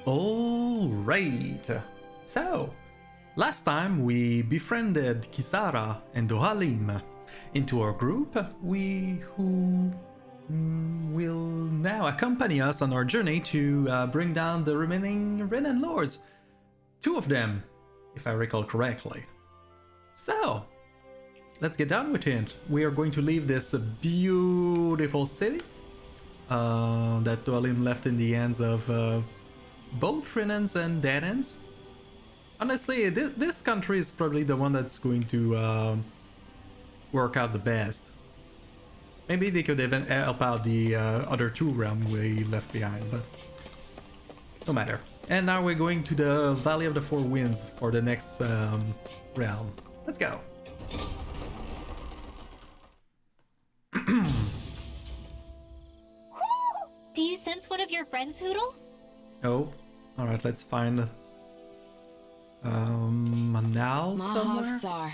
All right. So, last time we befriended Kisara and Dohalim into our group, who will now accompany us on our journey to bring down the remaining Renan Lords. Two of them, if I recall correctly. So, let's get down with it. We are going to leave this beautiful city that Dohalim left in the hands of both Renans and Danans. Honestly, this country is probably the one that's going to work out the best. Maybe they could even help out the other two realms we left behind, but no matter. And now we're going to the Valley of the Four Winds for the next realm. Let's go. Do you sense one of your friends, Hoodle? Oh, alright, let's find Manal somewhere. Mahoxar.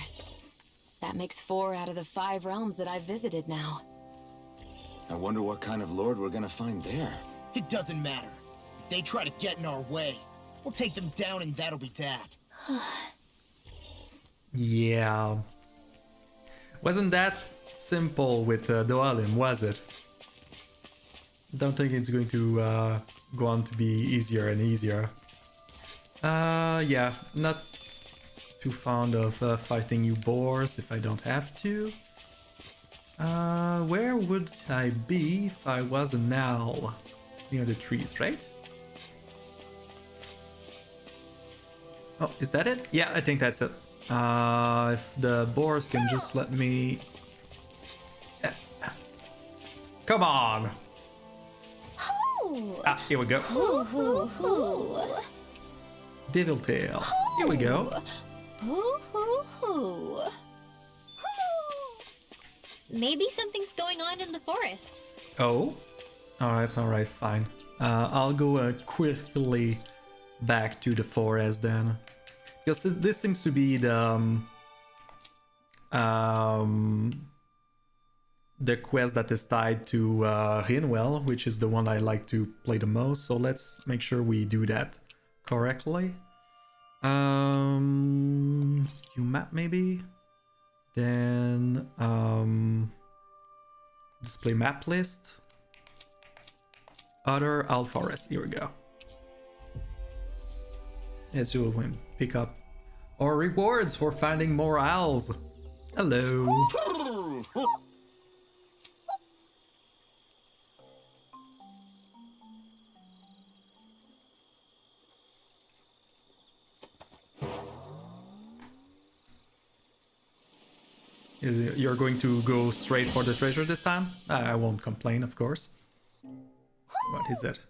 That makes 4 out of the 5 realms that I've visited now. I wonder what kind of lord we're gonna find there. It doesn't matter. If they try to get in our way, we'll take them down and that'll be that. Yeah. Wasn't that simple with Dohalim, was it? Don't think it's going to go on to be easier and easier. Yeah, not too fond of fighting you boars if I don't have to. Where would I be if I was an owl? Near the trees, right? Oh, is that it? Yeah, I think that's it. If the boars can just let me... Come on! Oh! Ah, here we go. Hoo, hoo, hoo. Devil Tail. Here we go. Hoo, hoo, hoo. Maybe something's going on in the forest. Oh? Alright, fine. I'll go quickly back to the forest then. Because this seems to be the quest that is tied to Rinwell, which is the one I like to play the most, so let's make sure we do that correctly. You map maybe? Then display map list. Other Owl Forest, here we go. As you will pick up our rewards for finding more owls. Hello. You're going to go straight for the treasure this time? I won't complain, of course. What is it?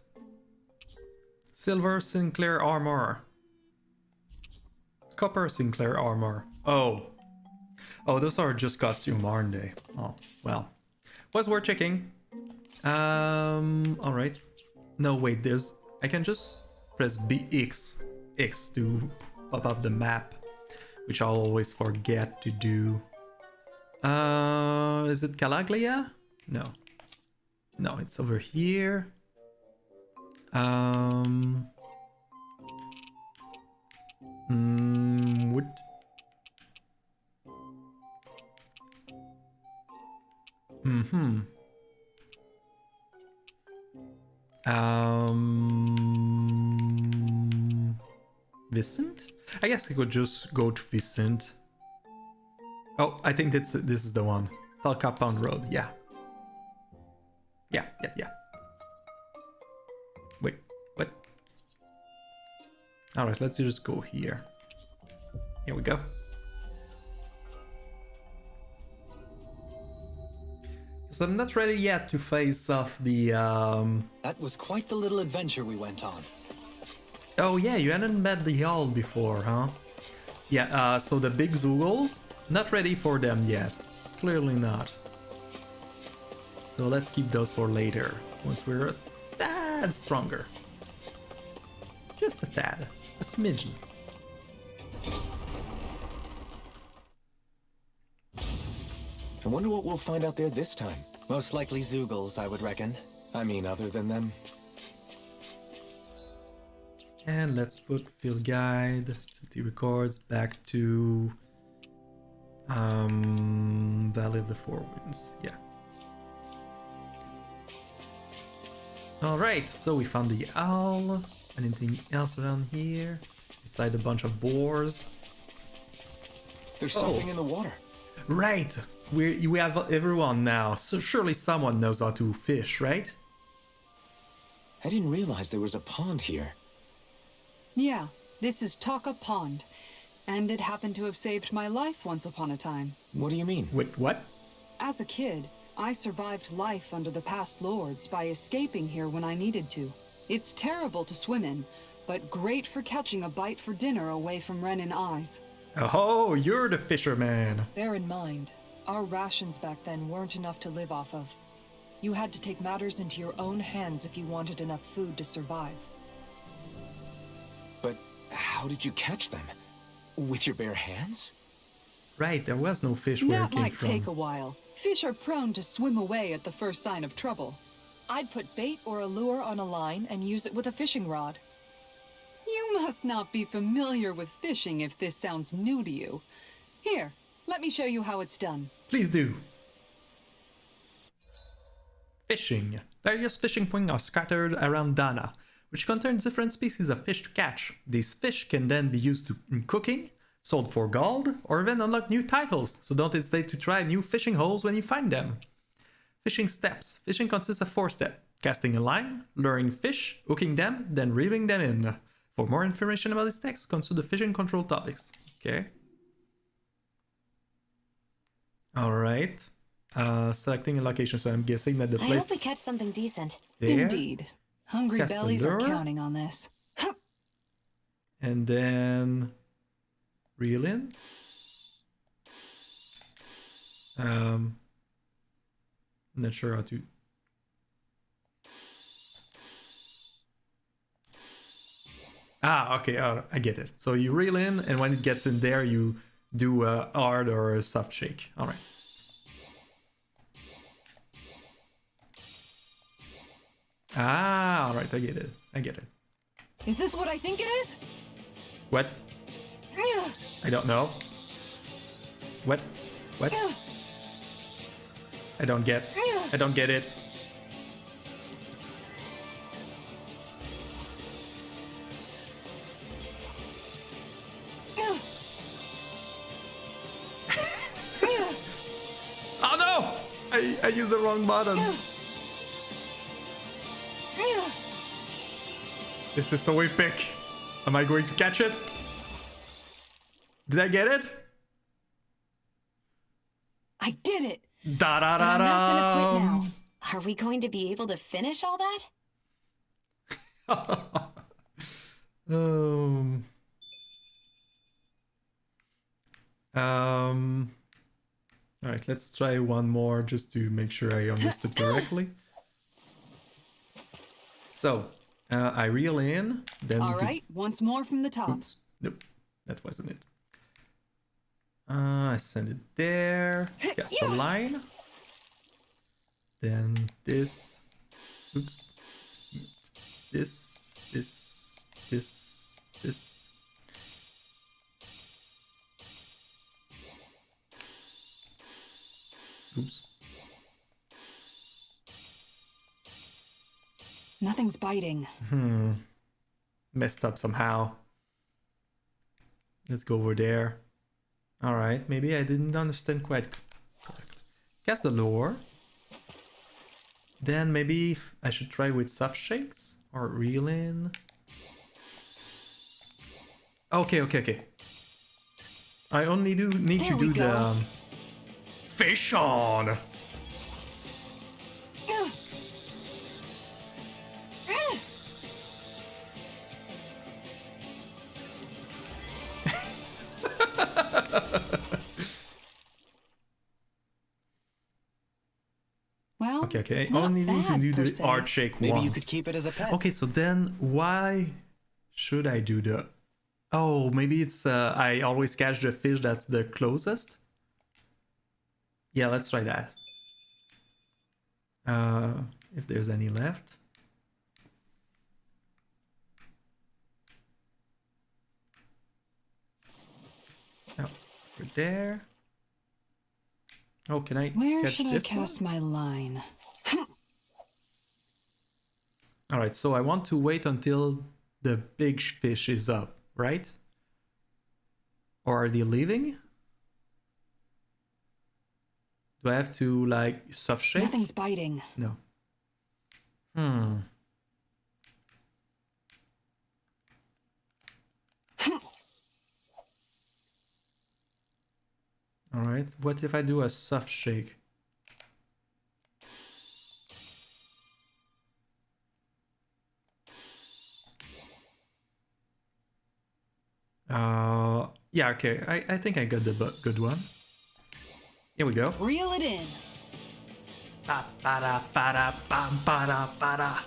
Silver Sinclair armor. Copper Sinclair armor. Oh, those are just costume, aren't they? Oh, well. Was worth checking. Alright. No, wait, I can just press X to pop up the map, which I'll always forget to do. Is it Calaglia? No. No, it's over here. Wood. Vicent? I guess I could just go to Vicent. Oh, I think this is the one. Falcapon Road, yeah. Yeah. Wait, what? Alright, let's just go here. Here we go. So I'm not ready yet to face off the That was quite the little adventure we went on. Oh yeah, you hadn't met the owl before, huh? Yeah, so the big Zoogles, not ready for them yet. Clearly not. So let's keep those for later, once we're a tad stronger. Just a tad, a smidgen. I wonder what we'll find out there this time. Most likely Zoogles, I would reckon. I mean, other than them. And let's put field guide, city records back to Valley of the Four Winds. Yeah. Alright, so we found the owl. Anything else around here? Beside a bunch of boars. There's something in the water. Right! We have everyone now, so surely someone knows how to fish, right? I didn't realize there was a pond here. Yeah, this is Taka Pond. And it happened to have saved my life once upon a time. What do you mean? Wait, what? As a kid, I survived life under the past lords by escaping here when I needed to. It's terrible to swim in, but great for catching a bite for dinner away from Renin eyes. Oh, you're the fisherman. Bear in mind, our rations back then weren't enough to live off of. You had to take matters into your own hands if you wanted enough food to survive. But how did you catch them? With your bare hands? Right, there was no fish where it That came might from. take a while. Fish are prone to swim away at the first sign of trouble. I'd put bait or a lure on a line and use it with a fishing rod. You must not be familiar with fishing if this sounds new to you. Here, let me show you how it's done. Please do. Fishing. Various fishing points are scattered around Dana, which contains different species of fish to catch. These fish can then be used in cooking, sold for gold, or even unlock new titles, so don't hesitate to try new fishing holes when you find them. Fishing steps. Fishing consists of 4 steps. Casting a line, luring fish, hooking them, then reeling them in. For more information about this text, consult the fishing control topics. Okay. Alright. Selecting a location, so I'm guessing that the I place hope we catch something decent. there. Indeed. Hungry Cast the bellies are lure. counting on this. And then reel in. Not sure how to. Ah, okay, I get it. So you reel in, and when it gets in there, you do a hard or a soft shake. All right. Ah, all right, I get it. I get it. Is this what I think it is? What? I don't know. What? What? I don't get. I don't get it. Oh no! I used the wrong button. This is so epic. Am I going to catch it? Did I get it? I did it! Da da And da I'm not gonna quit now. da. Are we going to be able to finish all that? All right, let's try one more just to make sure I understood correctly. So, I reel in, then All right, once more from the top. Oops, nope, that wasn't it. I send it there, cast a line. Then this, oops, this. Oops. Nothing's biting. Messed up somehow. Let's go over there. Alright, maybe I didn't understand quite correctly. Cast the lure. Then maybe I should try with soft shakes or reel in. Okay. I only need There to we do the go. fish on. Well, Okay. it's I not only need to bad, do per the se. art shake Maybe once. you could keep it as a pet. Okay, so then why should I do the... Oh, maybe it's I always catch the fish that's the closest? Yeah, let's try that. If there's any left. We're there. Oh, can I Where catch should I this cast one? my line? All right, so I want to wait until the big fish is up, right? Or are they leaving? Do I have to, like, soft shake? Nothing's biting. No. All right, what if I do a soft shake? Yeah, okay, I think I got the good one. Here we go. Reel it in. Ba-ba-da-ba-da-bam-ba-da-ba-da.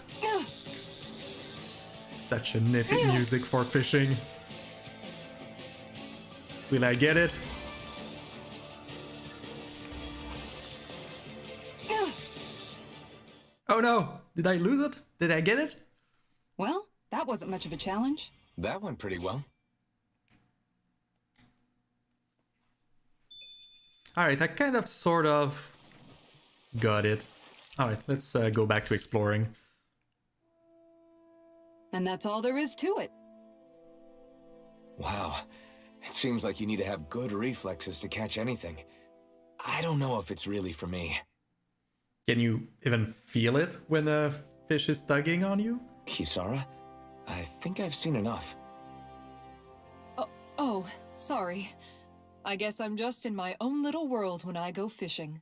Such a nippy music for fishing. Will I get it? Oh no! Did I lose it? Did I get it? Well, that wasn't much of a challenge. That went pretty well. Alright, I kind of sort of got it. Alright, let's go back to exploring. And that's all there is to it. Wow. It seems like you need to have good reflexes to catch anything. I don't know if it's really for me. Can you even feel it when a fish is tugging on you? Kisara? I think I've seen enough. Oh, sorry. I guess I'm just in my own little world when I go fishing.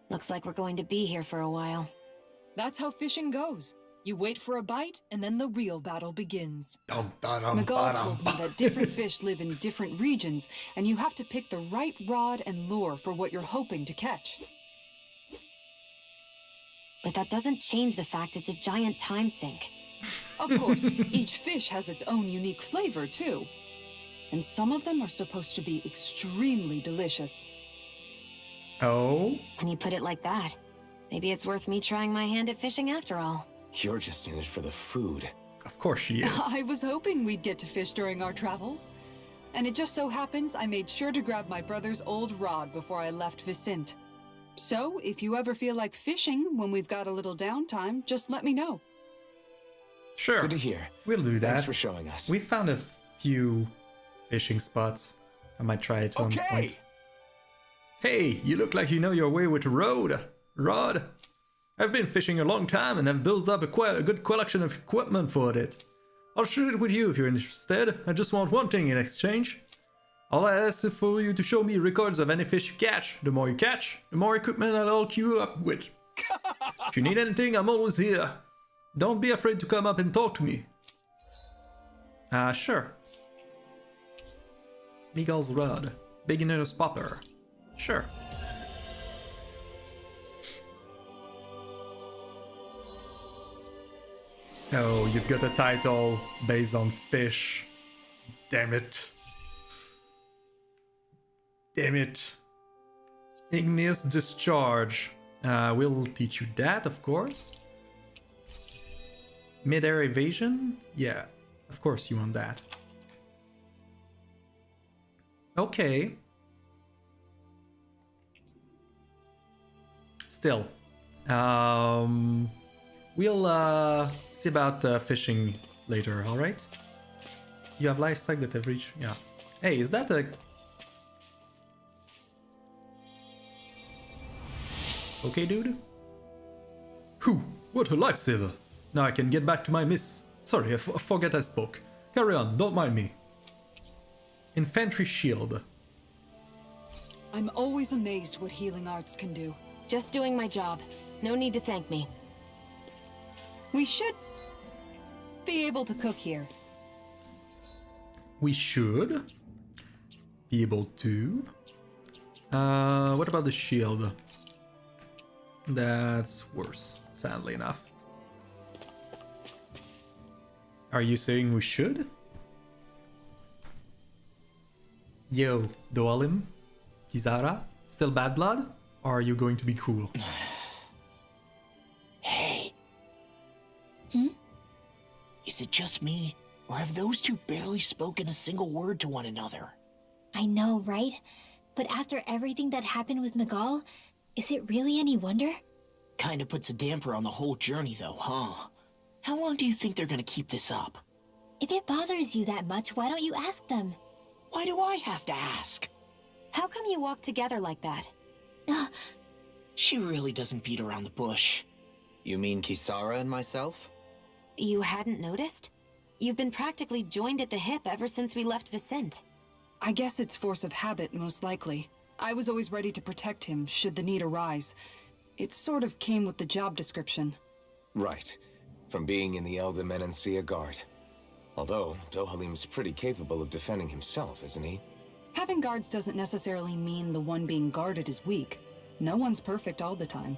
Looks like we're going to be here for a while. That's how fishing goes. You wait for a bite, and then the real battle begins. Dum, Miguel told me that different fish live in different regions, and you have to pick the right rod and lure for what you're hoping to catch. But that doesn't change the fact it's a giant time sink. Of course, each fish has its own unique flavor, too. And some of them are supposed to be extremely delicious. Oh? When you put it like that, maybe it's worth me trying my hand at fishing after all. You're just in it for the food. Of course she is. I was hoping we'd get to fish during our travels. And it just so happens I made sure to grab my brother's old rod before I left Vicente. So, if you ever feel like fishing when we've got a little downtime, just let me know. Sure. Good to hear. We'll do that. Thanks for showing us. We found a few fishing spots. I might try it on point. Hey, you look like you know your way with a rod. I've been fishing a long time and have built up a good collection of equipment for it. I'll share it with you if you're interested. I just want one thing in exchange. All I ask is for you to show me records of any fish you catch. The more you catch, the more equipment I'll hook you up with. If you need anything, I'm always here. Don't be afraid to come up and talk to me. Sure. Miguel's rod. Beginner's popper. Sure. Oh, you've got a title based on fish. Damn it. Damn it. Igneous discharge. We'll teach you that, of course. Mid-air evasion? Yeah, of course you want that. Okay. Still. We'll see about fishing later, alright? You have livestock that have reached... Yeah. Hey, is that a... Okay, dude? Whew, what a lifesaver! Now I can get back to my miss. Sorry, I forget I spoke. Carry on, don't mind me. Infantry shield. I'm always amazed what healing arts can do. Just doing my job. No need to thank me. We should be able to cook here. We should be able to. What about the shield? That's worse, sadly enough. Are you saying we should? Yo, Doalim? Kizara? Still bad blood? Or are you going to be cool? Hey. Is it just me, or have those two barely spoken a single word to one another? I know, right? But after everything that happened with Miguel, is it really any wonder? Kinda puts a damper on the whole journey, though, huh? How long do you think they're gonna keep this up? If it bothers you that much, why don't you ask them? Why do I have to ask? How come you walk together like that? She really doesn't beat around the bush. You mean Kisara and myself? You hadn't noticed? You've been practically joined at the hip ever since we left Vicente. I guess it's force of habit, most likely. I was always ready to protect him, should the need arise. It sort of came with the job description. Right. From being in the Elder Menancia Guard. Although, Dohalim's pretty capable of defending himself, isn't he? Having guards doesn't necessarily mean the one being guarded is weak. No one's perfect all the time.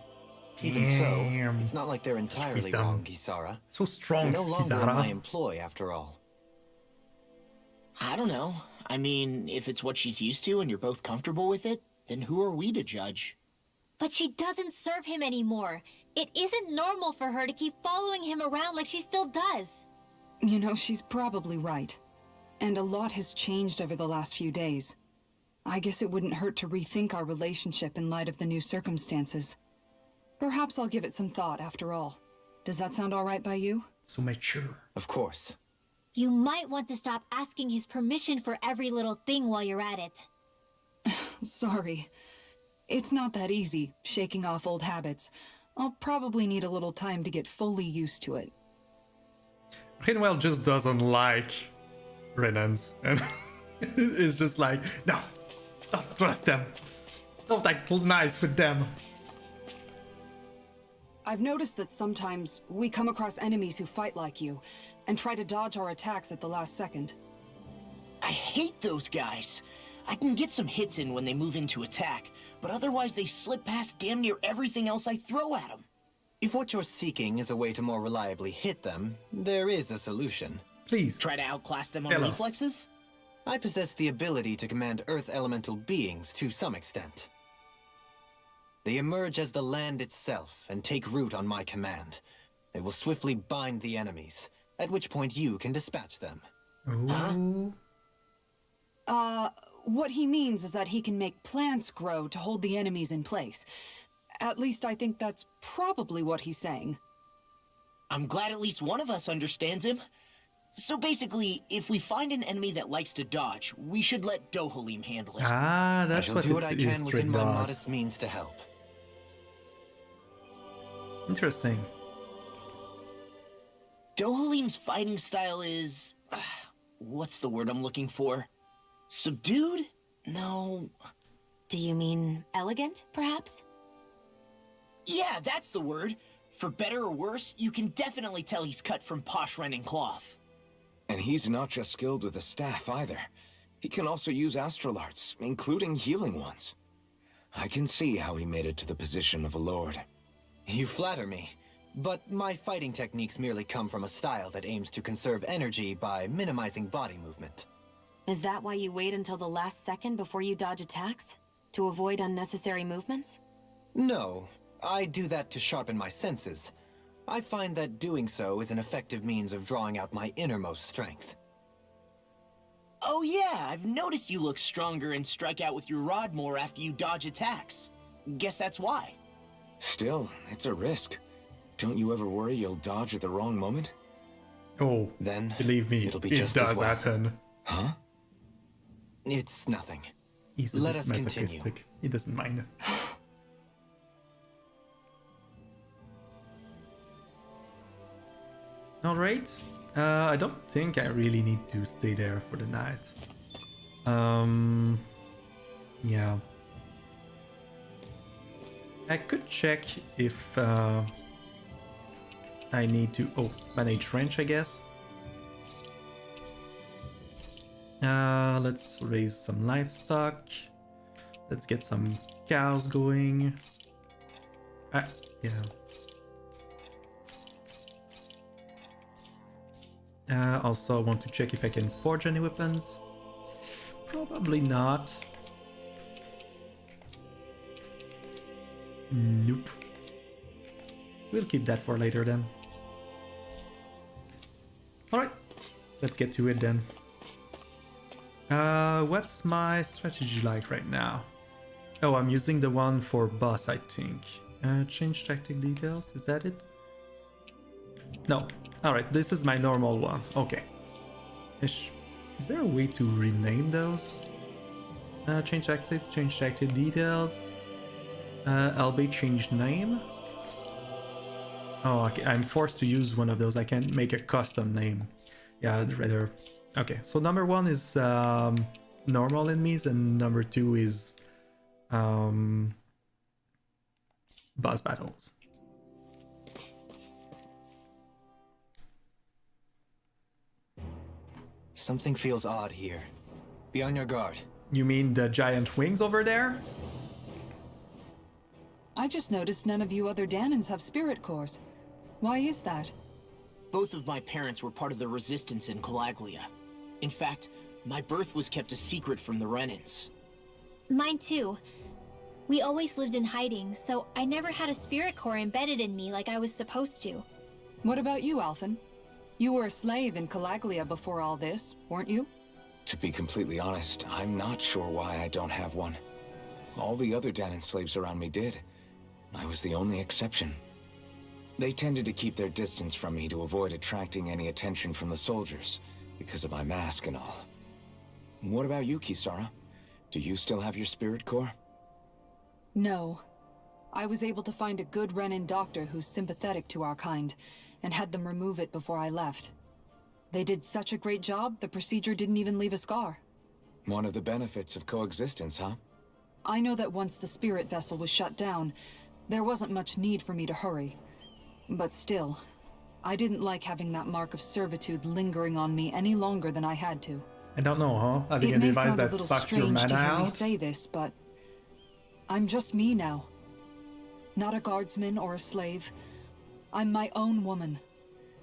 Even so, Damn. it's not like they're entirely dumb. wrong, Kisara. So strong, You're no longer in my Kisara. employ, after all. I don't know. I mean, if it's what she's used to and you're both comfortable with it, then who are we to judge? But she doesn't serve him anymore. It isn't normal for her to keep following him around like she still does. You know, she's probably right. And a lot has changed over the last few days. I guess it wouldn't hurt to rethink our relationship in light of the new circumstances. Perhaps I'll give it some thought after all. Does that sound all right by you? So mature. Of course. You might want to stop asking his permission for every little thing while you're at it. Sorry. It's not that easy, shaking off old habits. I'll probably need a little time to get fully used to it. Rinwell just doesn't like Renans, and it's just like, no, don't trust them. Don't act nice with them. I've noticed that sometimes we come across enemies who fight like you, and try to dodge our attacks at the last second. I hate those guys. I can get some hits in when they move into attack, but otherwise they slip past damn near everything else I throw at them. If what you're seeking is a way to more reliably hit them, there is a solution. Please. Try to outclass them on Tell us. reflexes? I possess the ability to command Earth elemental beings to some extent. They emerge as the land itself and take root on my command. They will swiftly bind the enemies, at which point you can dispatch them. Ooh. What he means is that he can make plants grow to hold the enemies in place. At least I think that's probably what he's saying. I'm glad at least one of us understands him. So basically, if we find an enemy that likes to dodge, we should let Dohalim handle it. Ah, I that's shall what do what I it can is, within my Trick modest means to help. Interesting. Dohalim's fighting style is... what's the word I'm looking for? Subdued? No... Do you mean elegant, perhaps? Yeah, that's the word. For better or worse, you can definitely tell he's cut from posh rending cloth. And he's not just skilled with the staff either. He can also use astral arts, including healing ones. I can see how he made it to the position of a lord. You flatter me, but my fighting techniques merely come from a style that aims to conserve energy by minimizing body movement. Is that why you wait until the last second before you dodge attacks? To avoid unnecessary movements? No, I do that to sharpen my senses. I find that doing so is an effective means of drawing out my innermost strength. Oh yeah, I've noticed you look stronger and strike out with your rod more after you dodge attacks. Guess that's why. Still, it's a risk. Don't you ever worry you'll dodge at the wrong moment? Oh, Then, believe me, it'll be it just does as well. happen. Huh? It's nothing. He's a Let bit us continue. masochistic. He doesn't mind. Alright. I don't think I really need to stay there for the night. Yeah. I could check if I need to manage ranch, I guess. Let's raise some livestock. Let's get some cows going. Yeah. Also, I want to check if I can forge any weapons. Probably not. Nope. We'll keep that for later then. Alright, let's get to it then. What's my strategy like right now? Oh, I'm using the one for boss, I think. Change tactic details, is that it? No. Alright, this is my normal one. Okay. Is there a way to rename those? Change tactic details. LB change name. Oh, okay. I'm forced to use one of those. I can't make a custom name. Yeah, I'd rather... Okay, so number 1 is normal enemies, and number 2 is boss battles. Something feels odd here. Be on your guard. You mean the giant wings over there? I just noticed none of you other Danans have spirit cores. Why is that? Both of my parents were part of the resistance in Calaglia. In fact, my birth was kept a secret from the Renans. Mine too. We always lived in hiding, so I never had a spirit core embedded in me like I was supposed to. What about you, Alphen? You were a slave in Calaglia before all this, weren't you? To be completely honest, I'm not sure why I don't have one. All the other Danan slaves around me did. I was the only exception. They tended to keep their distance from me to avoid attracting any attention from the soldiers, because of my mask and all. What about you, Kisara? Do you still have your spirit core? No. I was able to find a good Renan doctor who's sympathetic to our kind, and had them remove it before I left. They did such a great job, the procedure didn't even leave a scar. One of the benefits of coexistence, huh? I know that once the spirit vessel was shut down, there wasn't much need for me to hurry. But still, I didn't like having that mark of servitude lingering on me any longer than I had to. I don't know, huh? Having It a may device sound a that little sucks your strange mana to hear me out. say this, but I'm just me now. Not a guardsman or a slave. I'm my own woman.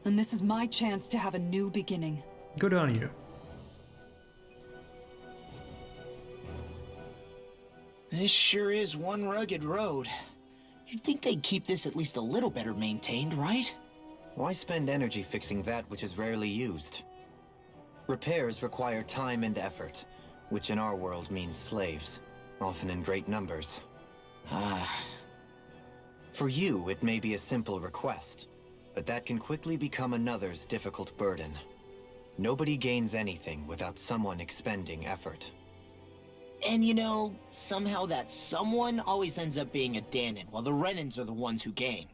And this is my chance to have a new beginning. Good on you. This sure is one rugged road. You'd think they'd keep this at least a little better maintained, right? Why spend energy fixing that which is rarely used? Repairs require time and effort, which in our world means slaves, often in great numbers. For you, it may be a simple request, but that can quickly become another's difficult burden. Nobody gains anything without someone expending effort. And you know, somehow that someone always ends up being a Danan, while the Renans are the ones who gain.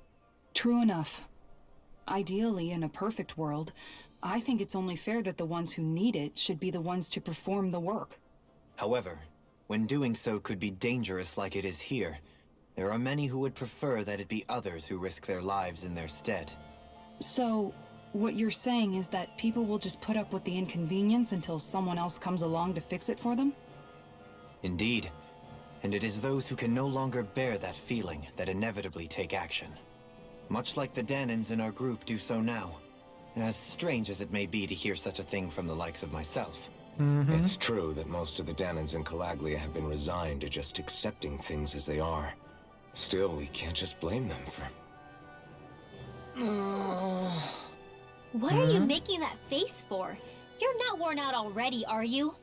True enough. Ideally, in a perfect world, I think it's only fair that the ones who need it should be the ones to perform the work. However, when doing so could be dangerous like it is here, there are many who would prefer that it be others who risk their lives in their stead. So, what you're saying is that people will just put up with the inconvenience until someone else comes along to fix it for them? Indeed. And it is those who can no longer bear that feeling that inevitably take action. Much like the Danans in our group do so now. As strange as it may be to hear such a thing from the likes of myself. It's true that most of the Danans in Calaglia have been resigned to just accepting things as they are. Still, we can't just blame them for... What are you making that face for? You're not worn out already, are you?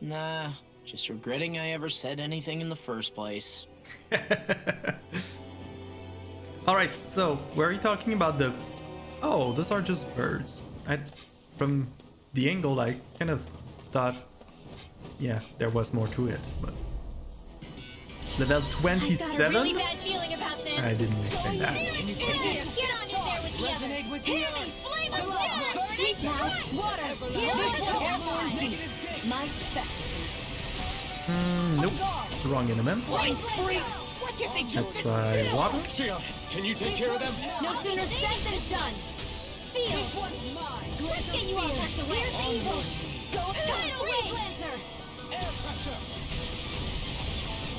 Nah, just regretting I ever said anything in the first place. Alright, so were you talking about the... Oh, those are just birds. From the angle, I kind of thought, yeah, there was more to it, but... Level 27? I got a really bad feeling about this. I didn't expect that. Get on in there with the others. Hit him and flame him down. Street now, water, healing, my specialty. Nope. Wrong element. Let's try water. Can you take care of them? No sooner said than done. Seal. Let's get you all tucked away. Here's evil. Go away. Air pressure.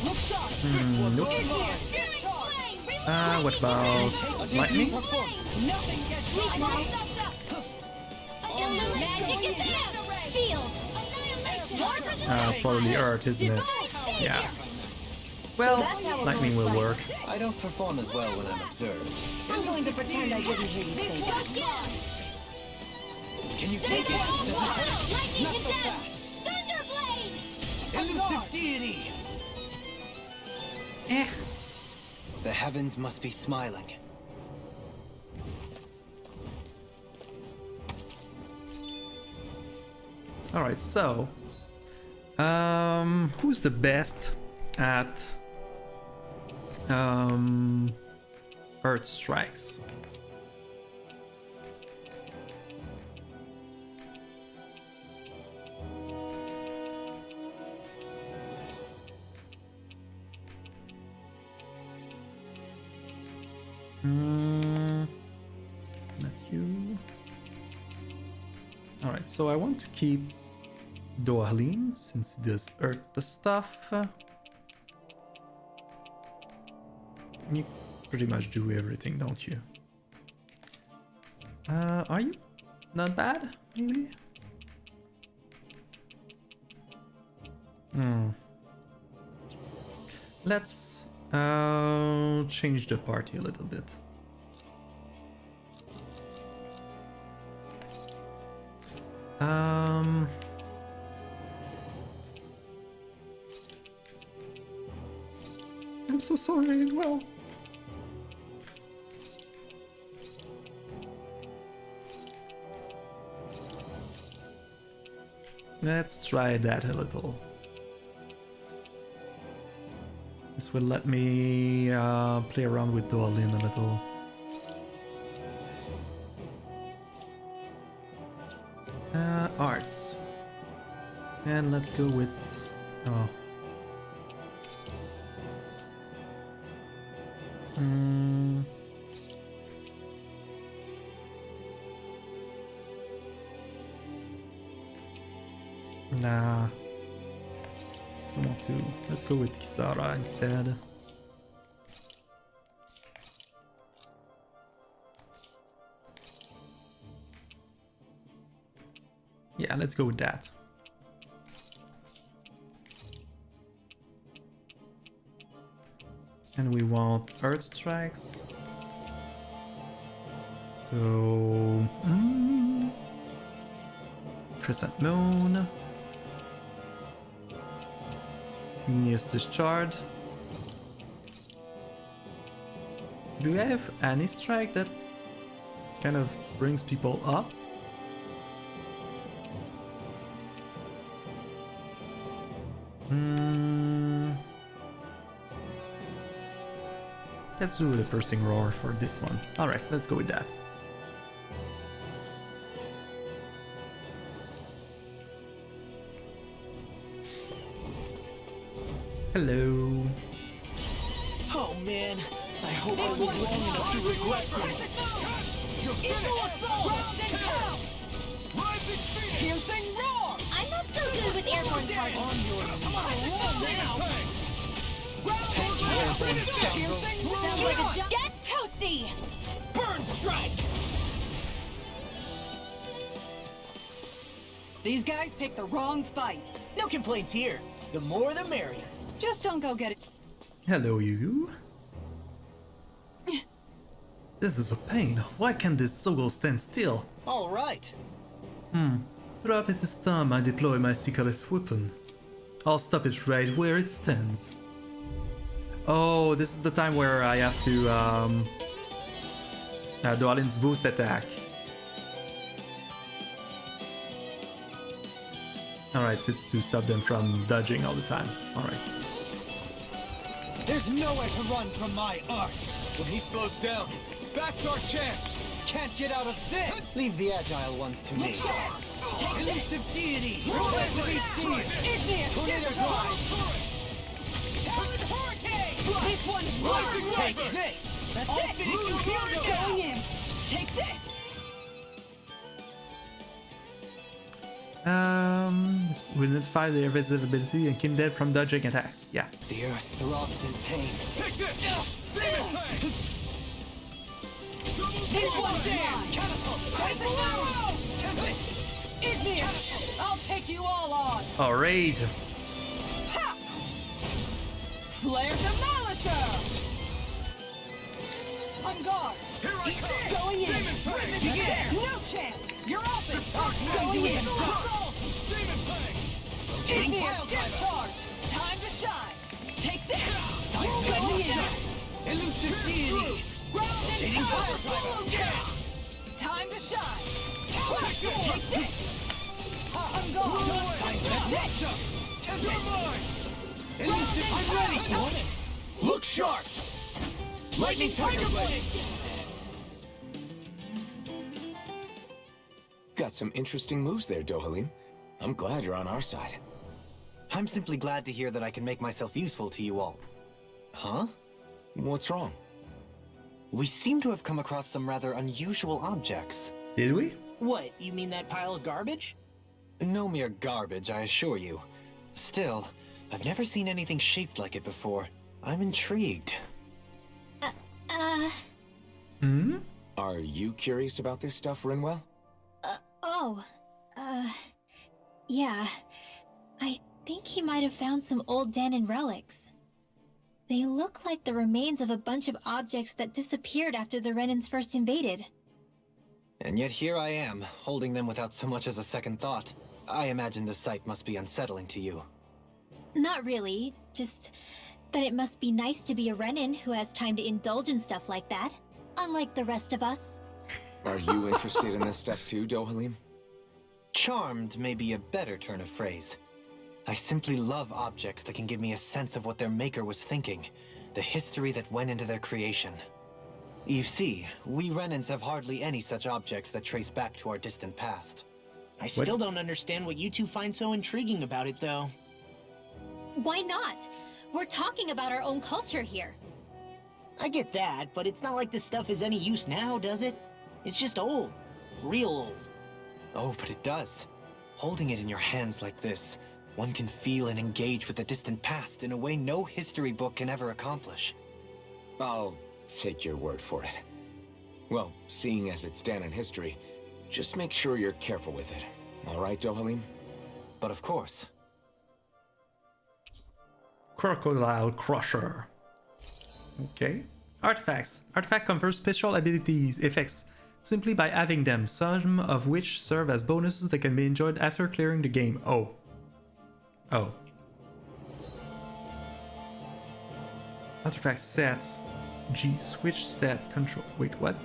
Look sharp. Nope. What about lightning? Nothing gets right now. Magic is out. Sealed. It's probably Earth, isn't it? Yeah. Well, lightning will work. I don't perform as well when I'm observed. I'm going to pretend I didn't hear you say that. Can you take it? Lightning is out. Elusive deity! Eh. The heavens must be smiling. Alright, so who's the best at Earth strikes? Not you. Alright, so I want to keep Dohalim since he does Earth stuff. You pretty much do everything, don't you? Are you? Not bad, maybe? Let's change the party a little bit. I'm so sorry as well. Let's try that a little. This will let me play around with Doalin a little. Arts. And let's go with... oh. Nah. Still want to. Let's go with Kisara instead. Yeah, let's go with that. And we want Earth Strikes. So... Crescent Moon. Igneous Discharge. Do we have any strike that kind of brings people up? Let's do the Piercing Roar for this one. Alright, let's go with that. Hello. Oh man, I hope I live long enough to regret this. Piercing roar! I'm not so good with airborne targets. Sounds like a get toasty! Burn strike! These guys picked the wrong fight. No complaints here. The more the merrier. Just don't go get it. Hello, you. This is a pain. Why can't this Sogol stand still? All right. Drop it this time I deploy my secret weapon. I'll stop it right where it stands. Oh, this is the time where I have to do Alim's boost attack. Alright, it's to stop them from dodging all the time. Alright. There's nowhere to run from my art. When he slows down, that's our chance. Can't get out of this. Leave the agile ones to me. Elusive deity. Igneous discharge! This one's yours! Take this. That's I'll it! finish you here. Going in! Take this! We notify their visibility and keep them from dodging attacks. Yeah. The earth throbs in pain. Take this. Demon Fang. This one's mine! Igneous! I'll take you all on! Alright. Ha! Flare Demolisher! On guard! Here I come. Going in! Demon Fang. Yeah. No chance! You're open! Going in! Demon Fang. Igneous discharge! shine! Take this! Elusive deity! Time to shine! Take this! I'm gone! I'm ready! Look sharp! Lightning Tiger Blade! Got some interesting moves there, Dohalim. I'm glad you're on our side. I'm simply glad to hear that I can make myself useful to you all. Huh? What's wrong? We seem to have come across some rather unusual objects. Did we? What, you mean that pile of garbage? No mere garbage, I assure you. Still, I've never seen anything shaped like it before. I'm intrigued. Hmm? Are you curious about this stuff, Rinwell? Yeah. I think he might have found some old Danon relics. They look like the remains of a bunch of objects that disappeared after the Renans first invaded. And yet here I am, holding them without so much as a second thought. I imagine the sight must be unsettling to you. Not really, just that it must be nice to be a Renan who has time to indulge in stuff like that, unlike the rest of us. Are you interested in this stuff too, Dohalim? Charmed may be a better turn of phrase. I simply love objects that can give me a sense of what their maker was thinking, the history that went into their creation. You see, we Renans have hardly any such objects that trace back to our distant past. I still don't understand what you two find so intriguing about it, though. Why not? We're talking about our own culture here. I get that, but it's not like this stuff is any use now, does it? It's just old. Real old. Oh, but it does. Holding it in your hands like this, one can feel and engage with the distant past in a way no history book can ever accomplish. I'll take your word for it. Well, seeing as it's Danon history, just make sure you're careful with it. All right, Dohalim? But of course. Crocodile Crusher. Okay. Artifacts. Artifact confers special abilities, effects, simply by having them, some of which serve as bonuses that can be enjoyed after clearing the game. Oh. Artifact sets. G, switch set, control. Wait, what?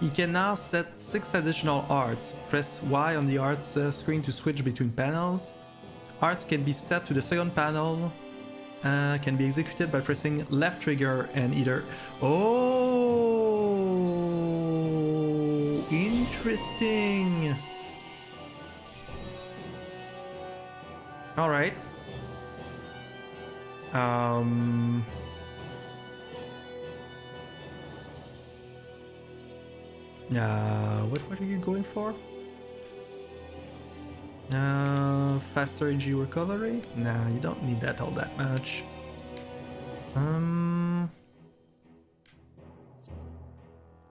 You can now set 6 additional arts. Press Y on the arts screen to switch between panels. Arts can be set to the second panel. Can be executed by pressing left trigger and either... Oh, interesting. All right. What are you going for? Faster AG recovery? Nah, you don't need that all that much.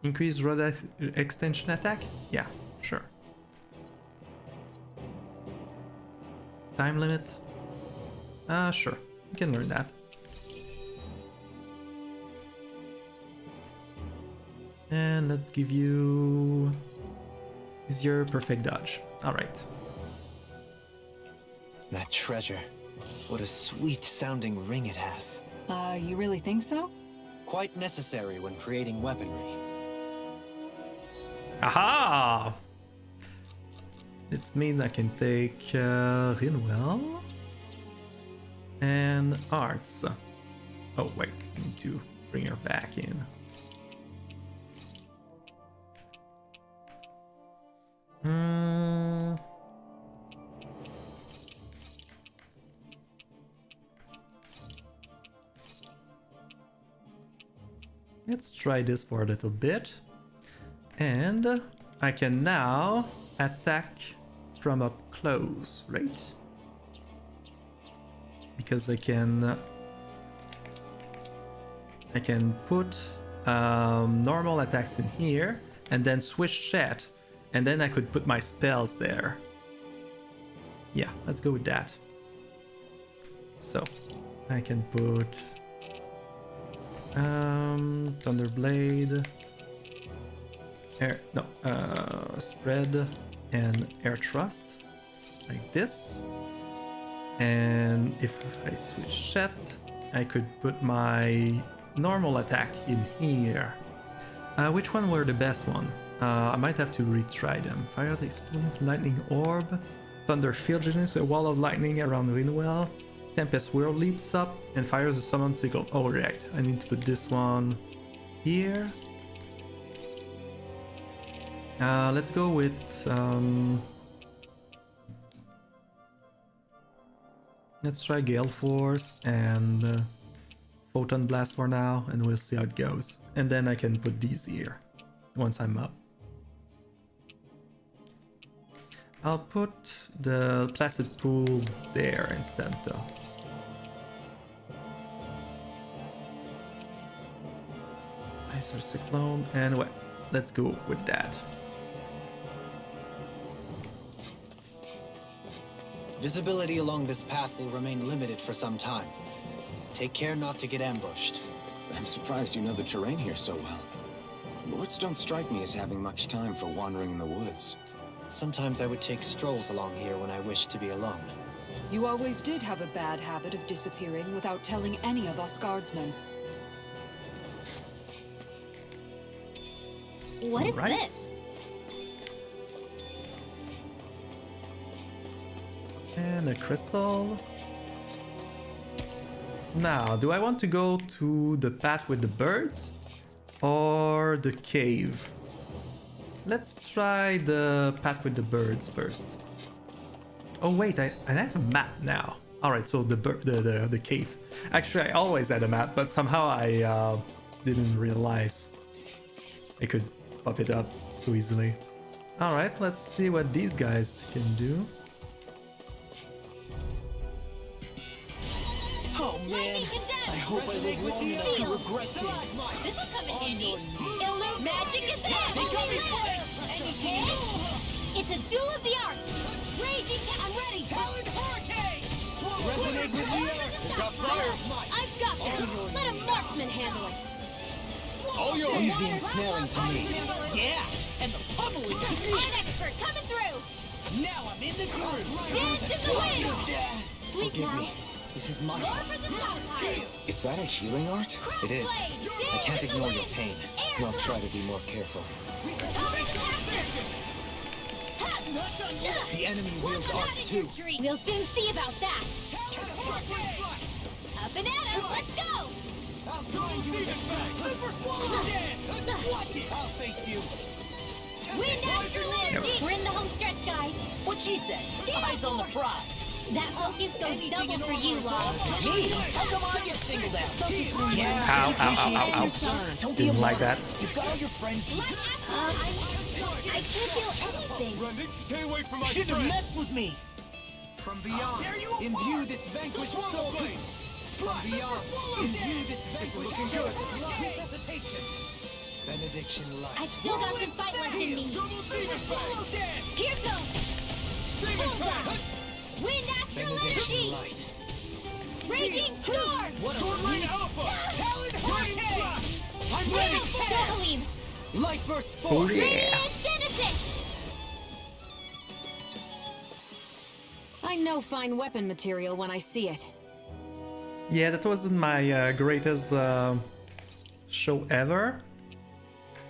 Increased rod extension attack? Yeah, sure. Time limit? Sure. You can learn that. And let's give you... Is your perfect dodge. Alright. That treasure. What a sweet sounding ring it has. You really think so? Quite necessary when creating weaponry. Aha! This means I can take Rinwell and arts. Oh wait, I need to bring her back in. Let's try this for a little bit. And I can now attack from up close, right? Because I can put normal attacks in here and then switch chat, and then I could put my spells there. Yeah, let's go with that. So I can put Thunderblade, spread and air thrust like this, And if I switch that, I could put my normal attack in here. Which one were the best one? I might have to retry them. Fire the exploding lightning orb. Thunder field generates a wall of lightning around Winwell. Tempest Whirl leaps up and fires a summoned sickle. Oh, right. I need to put this one here. Let's go with... let's try Gale Force and Photon Blast for now, and we'll see how it goes. And then I can put these here once I'm up. I'll put the Placid Pool there instead though. Ice or Cyclone, and what? Let's go with that. Visibility along this path will remain limited for some time. Take care not to get ambushed. I'm surprised you know the terrain here so well. Lords don't strike me as having much time for wandering in the woods. Sometimes I would take strolls along here when I wished to be alone. You always did have a bad habit of disappearing without telling any of us guardsmen. What is this? And a crystal. Now, do I want to go to the path with the birds or the cave? Let's try the path with the birds first. Oh wait, I have a map now. Alright, so the cave. Actually, I always had a map, but somehow I didn't realize I could pop it up so easily. Alright, let's see what these guys can do. Oh man, I hope I live long enough to regret this. This'll come in handy. Magic is back! Any hit? It's a duel of the arts! Raging I'm ready! Talent Hurricane! Resonate with the earth! Got fire! I've got this! Let a marksman handle it! All yours! Leave the ensnaring to me. Yeah, and the pummeling to me! I'm an expert coming through! Now I'm in the groove! Dance in the wind! Dad! Sleep Forgive now! me. This is my... More for the stockpile! Is that a healing art? It is. I can't ignore your pain. I'll try to be more careful. The enemy wields arts too. We'll soon see about that. Up and at 'em, let's go! Super swallow again! Watch it! I'll face you! Wind after energy! We're in the home stretch, guys. What she said? Eyes on the prize! That focus goes double for you, Log. Me? How come I get singled out? Yeah, Ow, ow, ow, ow, ow. Don't be Didn't like alarmed. that. You've got all your friends here. I can't feel anything. Stay away from my Shouldn't have friend. messed with me. From beyond, imbue this vanquished soul. From beyond, imbue this vanquished looking good. Benediction light. I still got some fight left in me. Here goes. Bullseye. Wind after Benediction energy. light. Raging storm. Swordline Alpha! Talent Hurricane! I'm ready! Dohalim. Light burst Oh forward. yeah! Reinfinity. I know fine weapon material when I see it. Yeah, that wasn't my greatest show ever.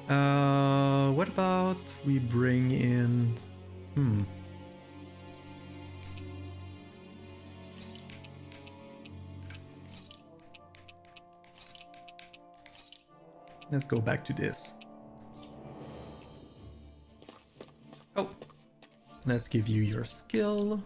What about we bring in... Let's go back to this. Oh, let's give you your skill.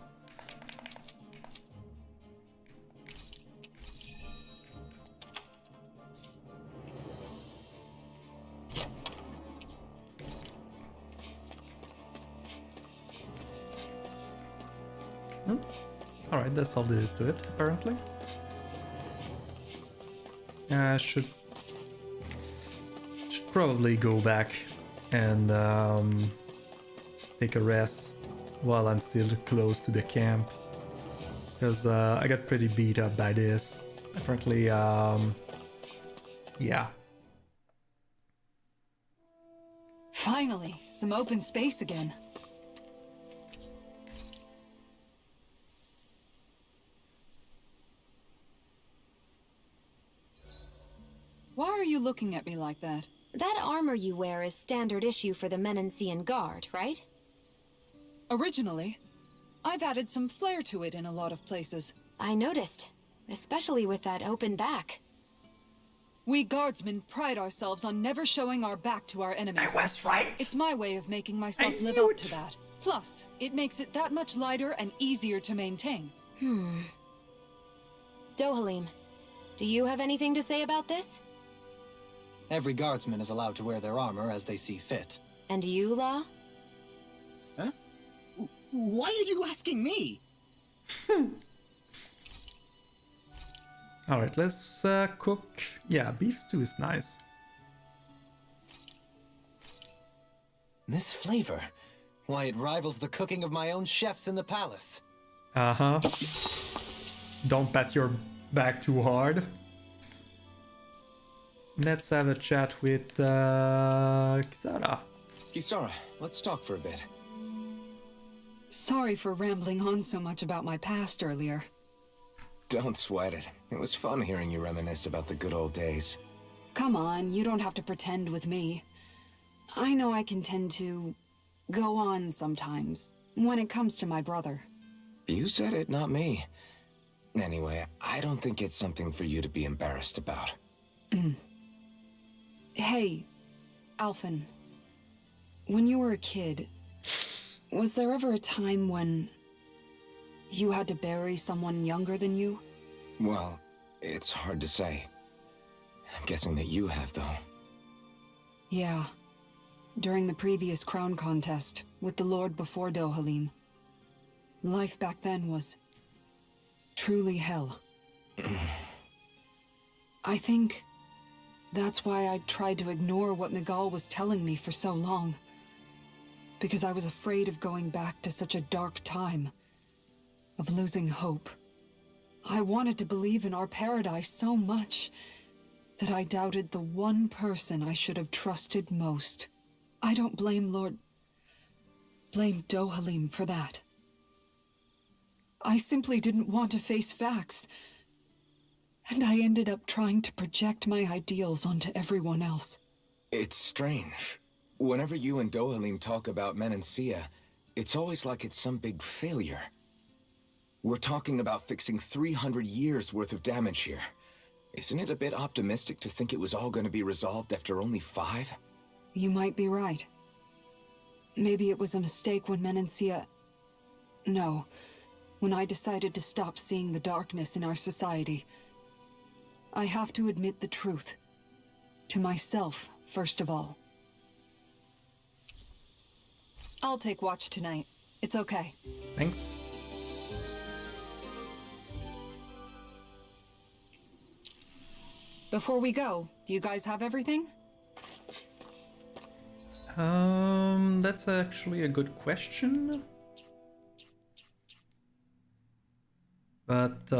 Alright, that's all there is to it, apparently. Should probably go back and take a rest while I'm still close to the camp. Because I got pretty beat up by this. Apparently, yeah. Finally, some open space again. you looking at me like that? That armor you wear is standard issue for the Menancian Guard, right? Originally, I've added some flair to it in a lot of places. I noticed, especially with that open back. We guardsmen pride ourselves on never showing our back to our enemies. I was right. It's my way of making myself I live knew up it. to that. Plus, it makes it that much lighter and easier to maintain. Dohalim, do you have anything to say about this? Every guardsman is allowed to wear their armor as they see fit. And you, La? Huh? Why are you asking me? Alright, let's cook. Yeah, beef stew is nice. This flavor, why, it rivals the cooking of my own chefs in the palace. Uh-huh. Don't pat your back too hard. Let's have a chat with Kisara. Kisara, let's talk for a bit. Sorry for rambling on so much about my past earlier. Don't sweat it. It was fun hearing you reminisce about the good old days. Come on, you don't have to pretend with me. I know I can tend to go on sometimes when it comes to my brother. You said it, not me. Anyway, I don't think it's something for you to be embarrassed about. Hey, Alphen. When you were a kid, was there ever a time when you had to bury someone younger than you? Well, it's hard to say. I'm guessing that you have, though. Yeah. During the previous crown contest, with the Lord before Dohalim. Life back then was truly hell. I think that's why I tried to ignore what Miguel was telling me for so long. Because I was afraid of going back to such a dark time. Of losing hope. I wanted to believe in our paradise so much that I doubted the one person I should have trusted most. I don't blame Dohalim for that. I simply didn't want to face facts. And I ended up trying to project my ideals onto everyone else. It's strange. Whenever you and Dohalim talk about Menancia, it's always like it's some big failure. We're talking about fixing 300 years worth of damage here. Isn't it a bit optimistic to think it was all going to be resolved after only 5? You might be right. Maybe it was a mistake when Menancia... No. When I decided to stop seeing the darkness in our society. I have to admit the truth. To myself, first of all. I'll take watch tonight. It's okay. Thanks. Before we go, do you guys have everything? That's actually a good question. But,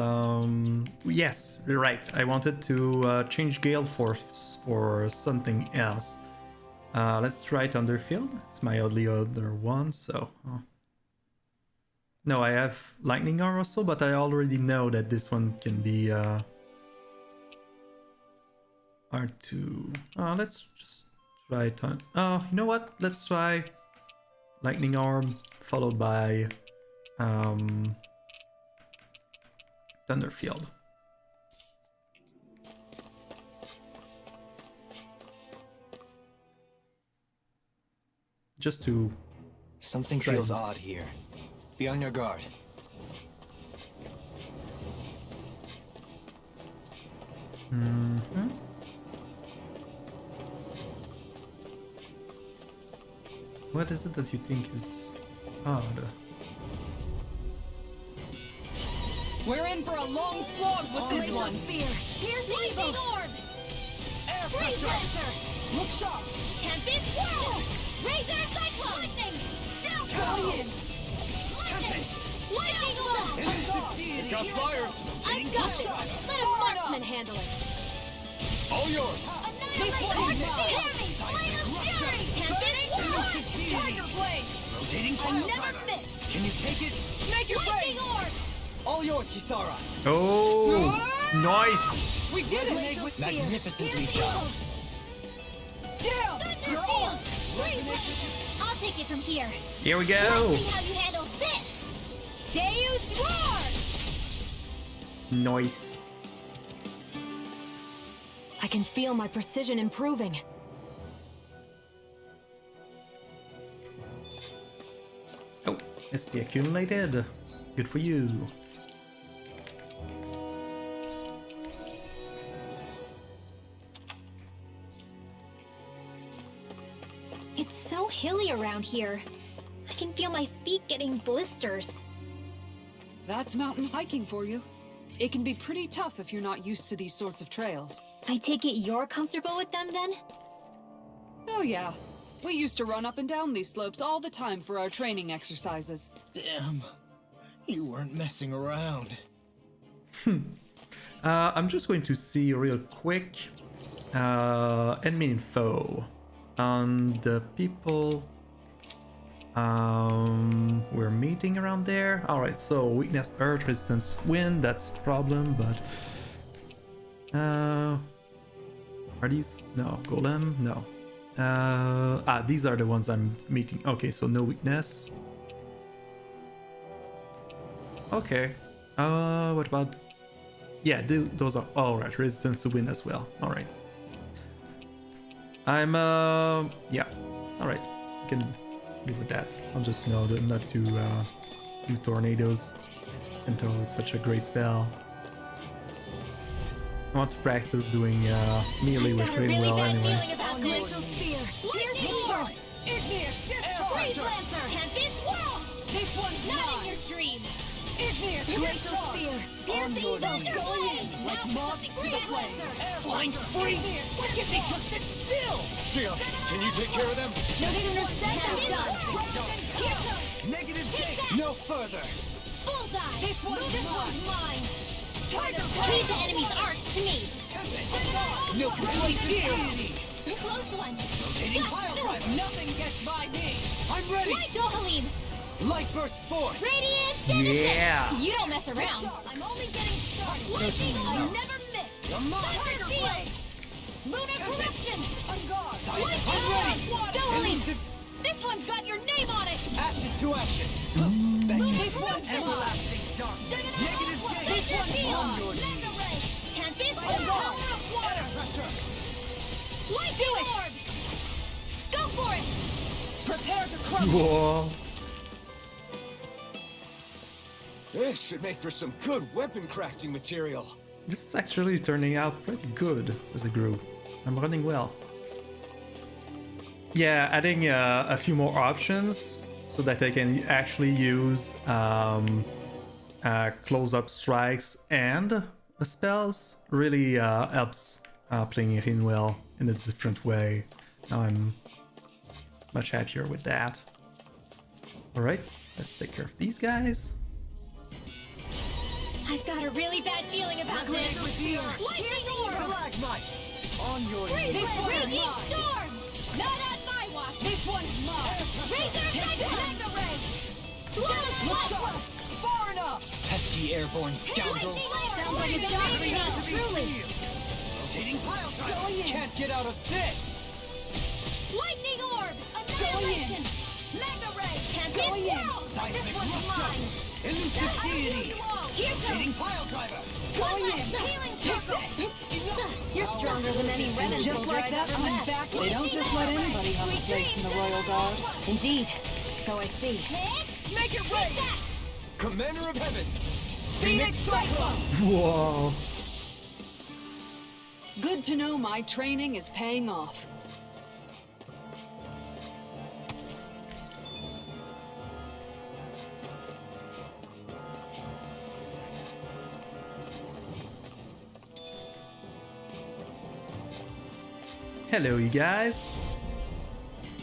yes, you're right. I wanted to change Gale Force for something else. Let's try Thunderfield. It's my only other one, so... No, I have Lightning Arm also, but I already know that this one can be... R2. Let's just try... you know what? Let's try Lightning Arm, followed by... Thunderfield. Just to... Something try. feels odd here. Be on your guard. Mm-hmm. What is it that you think is odd? We're in for a long slog with this one. Piercing orb! Freeze laser! Look sharp. Tempest whirl! Razor cyclone! Lightning! Down! Lightning! Lightning bolt! Got fires! I've got this! Let a marksman handle it! All yours! Annihilate! Army! Flame of fury! Tempest whirl! Tiger blade. Rotating I never miss! Can you take it? Make your Lightning way. orb! All yours, Kisara! Oh, nice! We did it! Magnificently Here's done. Down! You're on! I'll take it from here. Here we Let's go. see how you handle this. Deus Roar! Nice. I can feel my precision improving. Oh, SP accumulated. Good for you. It's so hilly around here. I can feel my feet getting blisters. That's mountain hiking for you. It can be pretty tough if you're not used to these sorts of trails. I take it you're comfortable with them then? Oh yeah. We used to run up and down these slopes all the time for our training exercises. Damn. You weren't messing around. I'm just going to see real quick enemy info on the people we're meeting around there. Alright, so weakness, earth, resistance, wind, that's a problem, but are these? No. Golem? No. These are the ones I'm meeting. Okay, so no weakness. Okay. What about? Yeah, those are all right. Resistance to wind as well. All right. I'm yeah. All right. I can live with that. I'll just know that not to do tornadoes until it's such a great spell. I want to practice doing melee with Got a really well bad anyway. feeling about Glacial Spear. Here's Roar! Igneous Freeze Lancer! Tempest Whirl! This one's Not in mine! your dreams! Igneous Glacial Spear! Piercing Thunder Blade! like moths to the Freeze flame. Lancer! Flying free! Look at me just sit still! Shia, can you take care of them? No sooner said than done! Here goes! Negative Take that! No further. Bullseye! This one's mine! Tiger Keep the enemy's arc to me! No complete here! Close one! Rotating pile driver! Nothing gets by me! I'm ready. Light Dohalim! Light burst forth. Radiant Genesis! Yeah. You don't mess around! I'm only getting started! Lightning! I never miss! Thunder Field! Lunar Corruption! Lightning! Dohalim! This one's got your name on it! Ashes to ashes. This one's Everlasting dark. Negative gate. This one's On your knees. Mega Ray! Tempest Power Power of water pressure. Light do it! Go for it! Prepare to crumble! Whoa. This should make for some good weapon crafting material. This is actually turning out pretty good as a group. I'm running well. Yeah, adding a few more options so that I can actually use close-up strikes and spells really helps playing it in well in a different way. Now I'm much happier with that. Alright, let's take care of these guys. I've got a really bad feeling about this. Lightning Orb! Stalagmite. On your Freeze knees. Raging Storm! Not on my watch! This one's mine! Razor Mega Ray! Slow! Far enough! Pesky airborne scoundrels. Sounds like a job for you, truly! Rotating pile driver. Can't get out of this. Lightning Orb! Annihilation! Mega Ray! Tempest Whirl! This one's mine! Elusive deity. Here Rotating goes! pile driver. Healing Circle! You're stronger than any Renan Just soldier like I've that, ever I'm met. back. They don't just let anybody have a place in the Royal Guard. Indeed. So I see. Make it rain! Commander of Heavens! Phoenix Cyclone! Whoa. Good to know my training is paying off. Hello, you guys.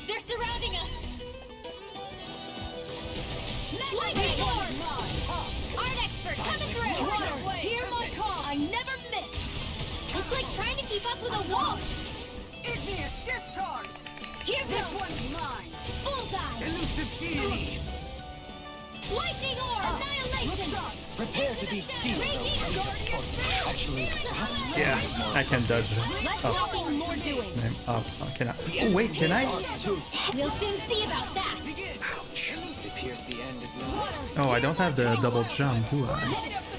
They're surrounding us! Lightning Orb! Art Expert coming through! Hear my call! I never miss! It's like trying to keep up with a wall! Igneous discharge! Here This goes! one's mine! Bullseye! Elusive deity. Lightning Orb! Annihilation! Prepare to be sealed. Actually, Yeah, I can dodge it. Let's Oh, nothing more doing. oh, can I? Oh, wait, can I? We'll soon see about that. it appears the end is nigh. Oh, I don't have the double jump, do I?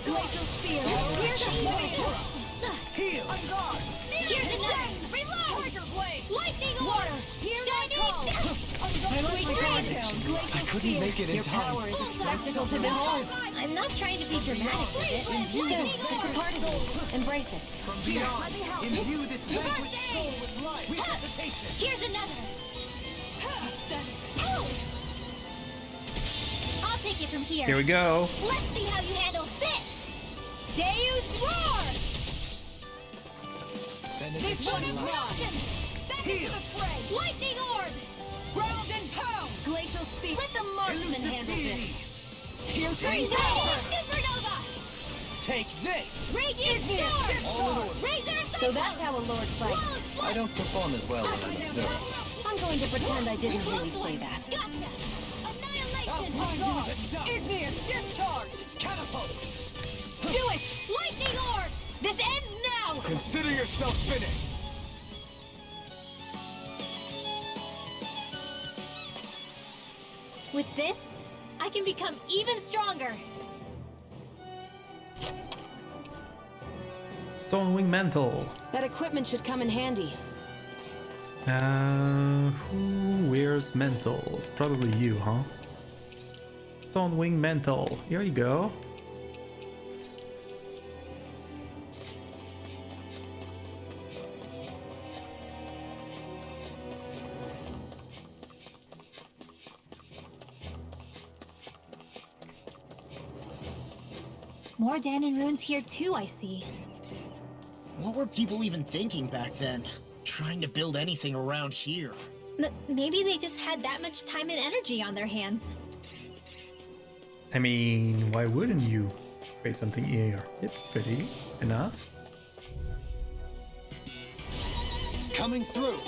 Glacial spear. Here's a heal. On guard. Here's another. Reload. Tiger blade. Lightning order. Here I come. I couldn't make it in time. Obstacle to the hole. I'm not trying to be dramatic with it. Still, it's a part of it. Embrace it. From beyond, imbue this vanquished soul with life. Resuscitation. Here's another. I'll take it from here. Here we go. Let's see how you handle this. Deus roar. This one is mine. Back into the fray. Lightning orb. Ground and pound. Glacial speed. Let the marksman handle this. Here's Supernova. Take this. Radiant storm. Razor. So that's how a lord fights. I don't perform as well as an observer. I'm going to pretend I didn't really say that. Gotcha. Annihilation. Igneous discharge. Catapult. Do it. Lightning orb. This ends now. Consider yourself finished. With this, I can become even stronger. Stonewing Mantle. That equipment should come in handy. Who wears mantles? Probably you, huh? Stonewing Mantle. Here you go. More Danon runes here too, I see. What were people even thinking back then? Trying to build anything around here. Maybe they just had that much time and energy on their hands. I mean, why wouldn't you create something here? It's pretty enough. Coming through.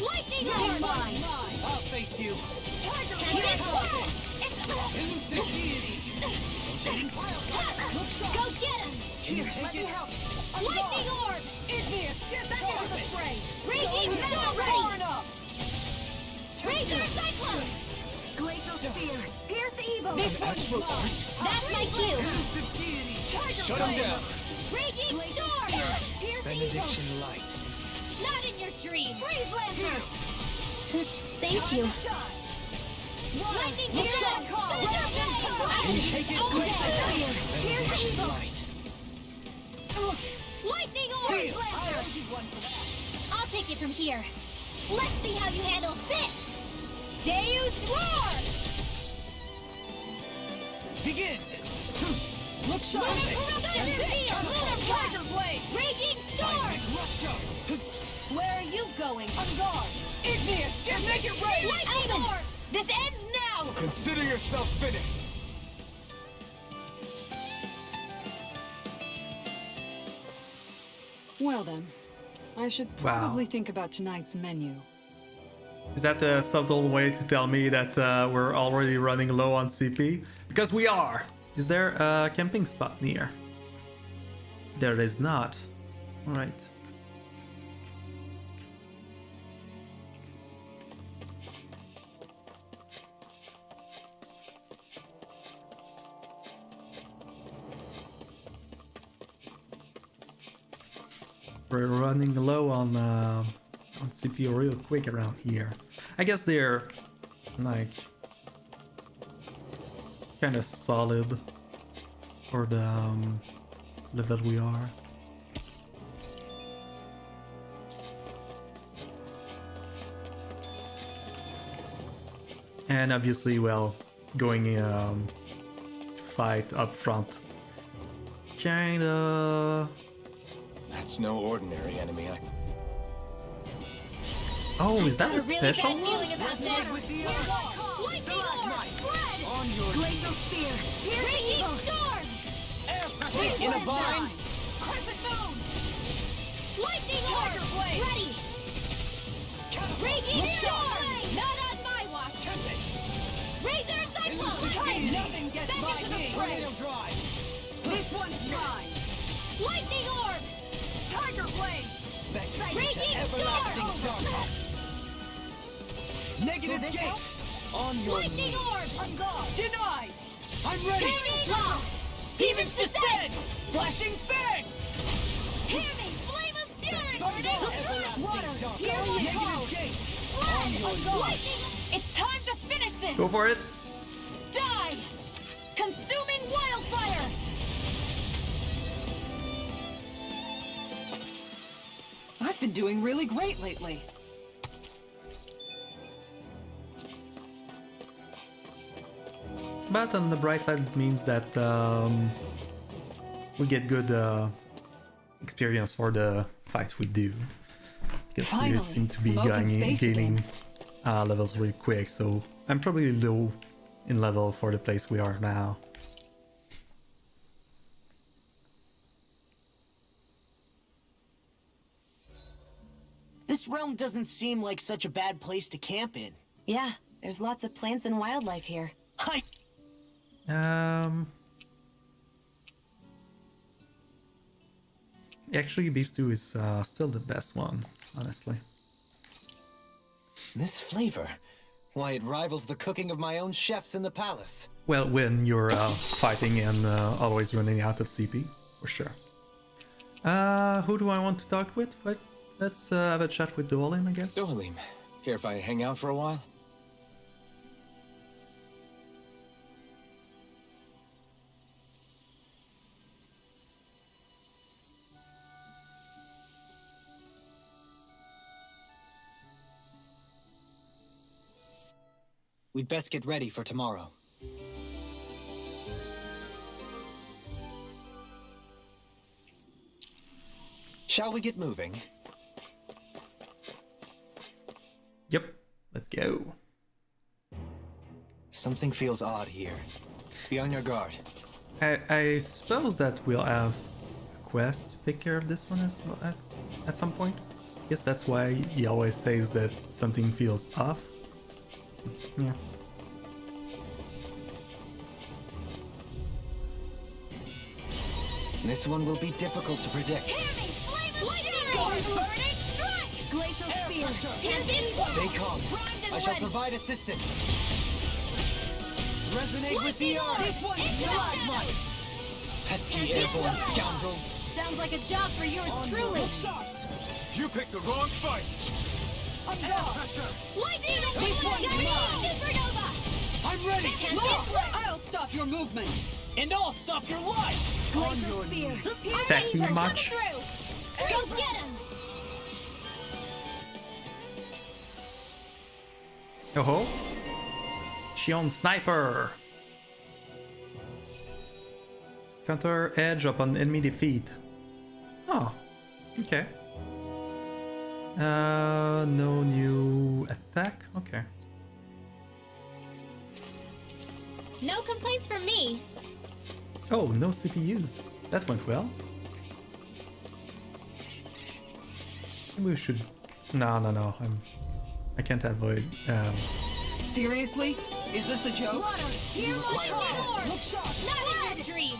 Lightning orb. I'll face you. Go get him. Can you take it? Lightning orb. Igneous. Back into the fray. Raging storm ready. Razor cyclone. Glacial spear. Pierce evil. This one's mine. That's my cue. Shut him down. Raging storm. Pierce evil. Benediction light. Not in your dreams. Freeze lantern. Thank you. Lightning shot. Take it. Pierce evil. Light. Lightning orb. I'll take it from here. Let's see how you handle this. Deus roar. Begin. Look sharp. Lunar Tiger blade. Raging storm. Where are you going? On guard. Igneous. Just make it rain. Lightning orb. This ends now. Consider yourself finished. Well then, I should probably think about tonight's menu. Is that a subtle way to tell me that we're already running low on CP? Because we are! Is there a camping spot near? There is not. Alright. We're running low on CPU real quick around here. I guess they're like kind of solid for the level we are. And obviously, well, going fight up front, kinda. That's no ordinary enemy. Oh, is that a Really special? bad feeling about this. Lightning orb. Spread. Glacial spear. Pierce evil. Storm. In a bind. Crescent moon. Lightning orb. Ready. Raging storm. Not on my watch. Razor cyclone. Nothing gets Back by into the me. fray. This one's mine. Lightning orb! Tiger blade. Raging storm! Negative gate! On your Lightning orb! On guard! Denied. I'm ready! Turning off! Demons descend! Flashing fang! Hear me! Flame of fury! Water! Hear my Negative call! gate! Flood! Lightning! It's time to finish this! Go for it. Die! Consuming wildfire! I've been doing really great lately. But on the bright side, it means that we get good experience for the fights we do. Because we Finally, seem to be some open space gaining again. levels really quick, so I'm probably low in level for the place we are now. This realm doesn't seem like such a bad place to camp in. Yeah, there's lots of plants and wildlife here. I... Actually, beef stew is still the best one, honestly. This flavor. Why, it rivals the cooking of my own chefs in the palace. Well, when you're fighting and always running out of CP, for sure. Who do I want to talk with? Let's have a chat with Dolim, I guess. Dohalim, care if I hang out for a while? We'd best get ready for tomorrow. Shall we get moving? Yep, let's go. Something feels odd here. Be on your guard. I suppose that we'll have a quest to take care of this one as well at some point. I guess that's why he always says that something feels off. Yeah. This one will be difficult to predict. Glacial spear! Stay calm. I shall provide assistance. Resonate with the earth. This one's not Pesky airborne scoundrels. Sounds like a job for yours truly. You picked the wrong fight! Lightning! Supernova! I'm ready! I'll stop your movement. And I'll stop your life! Glacial spear! Stack me much? Go get him! Oh-ho. Shion Sniper. Counter edge upon enemy defeat. Oh, okay. No new attack? Okay. No complaints from me. Oh, no CP used. That went well. Maybe we should... No. I can't avoid... Seriously? Is this a joke? Water! Hear my call! Look sharp! Not in your dream!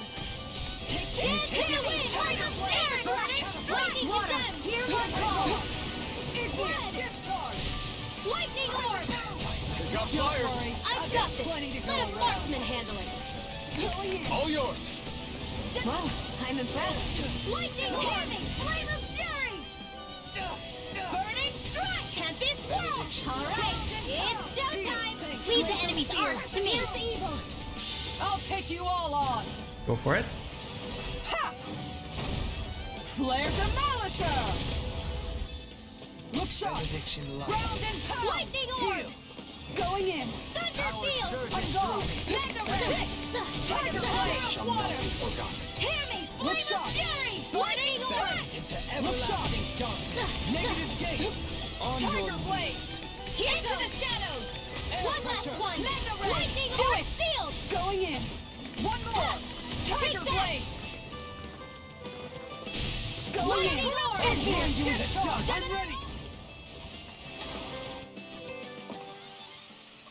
Take it away! Tiger blade! Lightning water! Hear my call! Lightning orb! Got fire! I've got this! Let a marksman handle it! All yours! Wow, I'm impressed. Lightning orb! Flame of fury! Burning strike! Tempest swirl! Alright, it's showtime! Leave the enemy's art to me! Evil! I'll take you all on. Go for it. Ha! Flare Demolisher! Look sharp! Benediction light. Ground and pound! Lightning orb! Going in! Thunder field! On guard! Mega red! Tiger blade! Water! Hear me! Look Flame sharp. of fury! Lightning orb! Look sharp! Negative gate! Tiger blade! Into the shadows! One last one! Mega red! Lightning orb sealed! Going in! One more! Tiger Take that. blade! Going in! Lightning orb! And here you is I'm ready!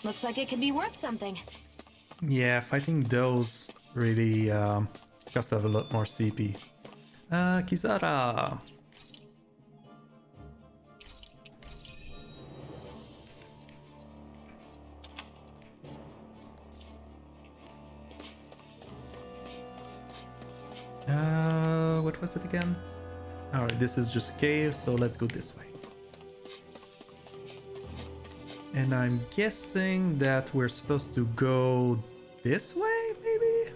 Looks like it could be worth something. Yeah, fighting those really cost a lot more CP. Kisara! What was it again? Alright, this is just a cave, so let's go this way. And I'm guessing that we're supposed to go this way, maybe?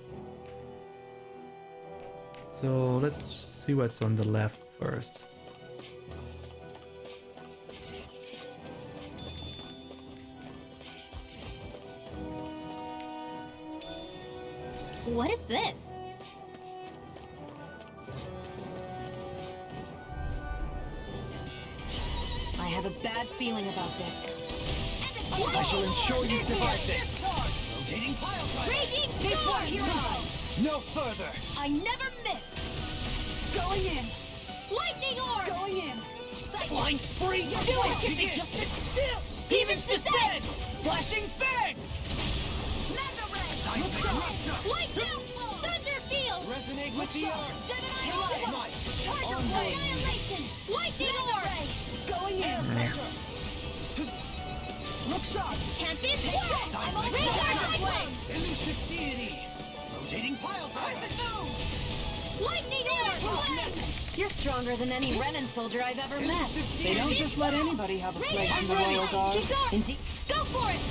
So let's see what's on the left first. What is this? I have a bad feeling about this. I shall ensure you survive this. Rotating pile driver. Raging This storm! one, here on! No further. I never miss! Going in! Lightning orb! Going in! Flying free! Do it! If they just sit still! Demon's Descent! Flashing fang! Mega Ray! Light downfall! Thunder field! Resonate with the earth. Gemini! Might. Charger blade! Annihilation! Lightning orb! Going in! Look sharp! Tempest Wall! I'm on Charger blade! Elusive deity. Rotating pile driver. Lightning orb! You're stronger than any Renin soldier I've ever met. They don't just let anybody have a place in the Royal Guard. Indeed. Go for it!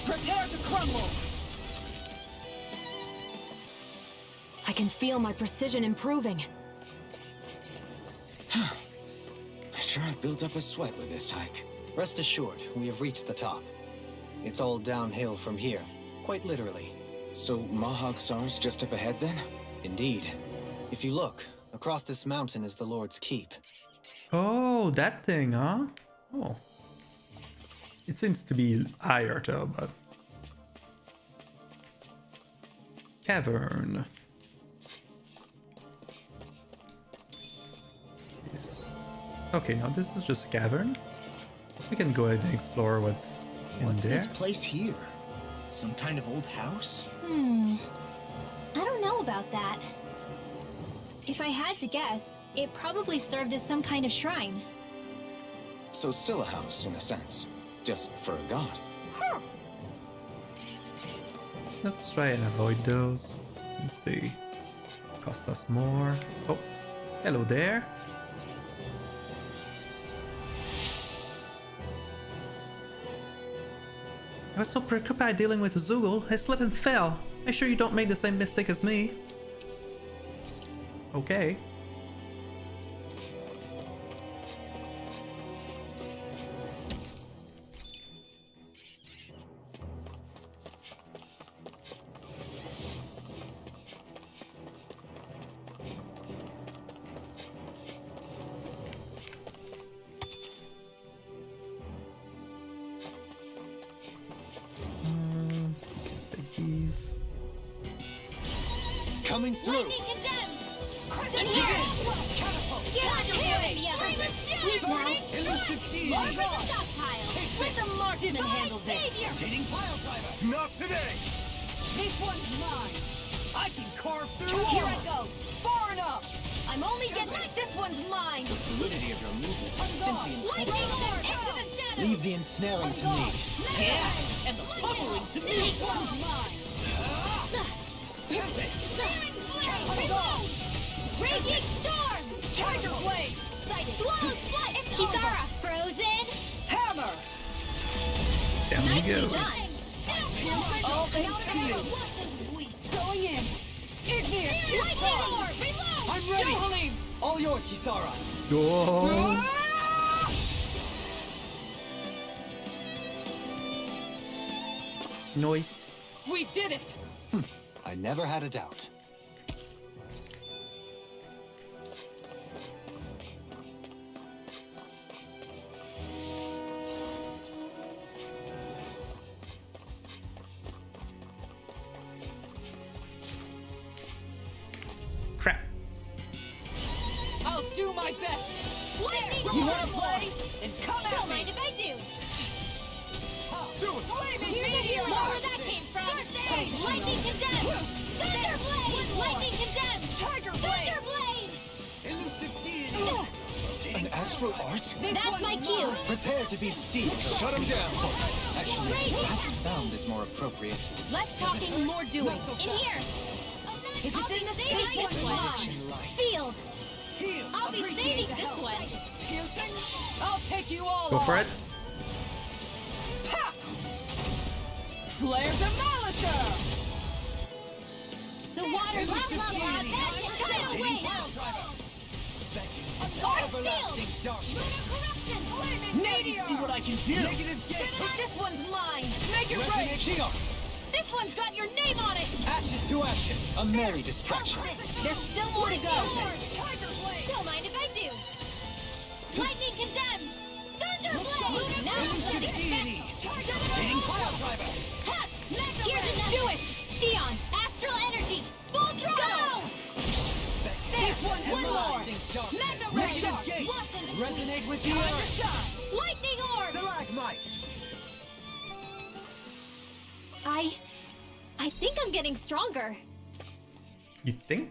Prepare to crumble! I can feel my precision improving. I sure have built up a sweat with this hike. Rest assured, we have reached the top. It's all downhill from here, quite literally. So Mahag Sar's just up ahead then? Indeed. If you look, across this mountain is the Lord's Keep. Oh, that thing, huh? Oh. It seems to be higher though, but... Cavern. Yes. Okay, now this is just a cavern. We can go ahead and explore what's in What's there. this place here? Some kind of old house? I don't know about that. If I had to guess, it probably served as some kind of shrine. So still a house, in a sense. Just for a god. Let's try and avoid those, since they cost us more. Oh, hello there. I was so preoccupied dealing with Zoogle, I slipped and fell. Make sure you don't make the same mistake as me. Okay. Take these. Coming through! Lightning condemned! Crescent Here! Catapult! Get out of here! Sweep now! Elusive deity! Large the stockpile! Let the marksman handle this! Rotating pile driver! Not today! This one's mine! I can carve through Here armor! I go! Far enough! I'm only getting... This one's mine! The fluidity of your movement is simply Lightning incredible. orb! Into the shadows! Leave the ensnaring to me. Yeah, and the bubbling to me! This one's mine! Searing blade! Reload! Raging storm! Charger blade! Sighted! Swallow's flight! Kisara! Frozen! Hammer! Down we go. All thanks to you. Going in! Igneous! Lightning orb! Reload! I'm ready! Jubilee! All yours, Kisara! Go. Noise. We did it! I never had a doubt. Crap. I'll do my best! Lightning You orb! wanna play? And come Don't at mind me! if I do! Do it! Here's the healing orb! Where that came from! First aid! Condemned! Thunderblade! Lightning condemned! Tiger Blade! Thunderblade! An astral art? That's my cue! Prepare to be seized. Shut him down! Actually, perhaps bound is more appropriate. Less talking, more doing. In here! I'll be saving this one! Sealed! I'll be saving this one! I'll take you all Go for on. it. Flare Demolisher! The water, blah, blah, blah, magic, tidal wave! Sealed! Lunar corruption! Meteor! See what I can do. This one's mine! Make it rain! This one's got your name on it! Ashes to ashes. A merry distraction. There's still more to go! Don't mind if I do! Lightning condemned! Thunderblade! Now I'm ready! Ha! Here's enough! Do it! Shion! Astral energy! Full throttle! There! One more! Mega ray! Resonate with the earth. Lightning orb! Stalagmite. I think I'm getting stronger. You think?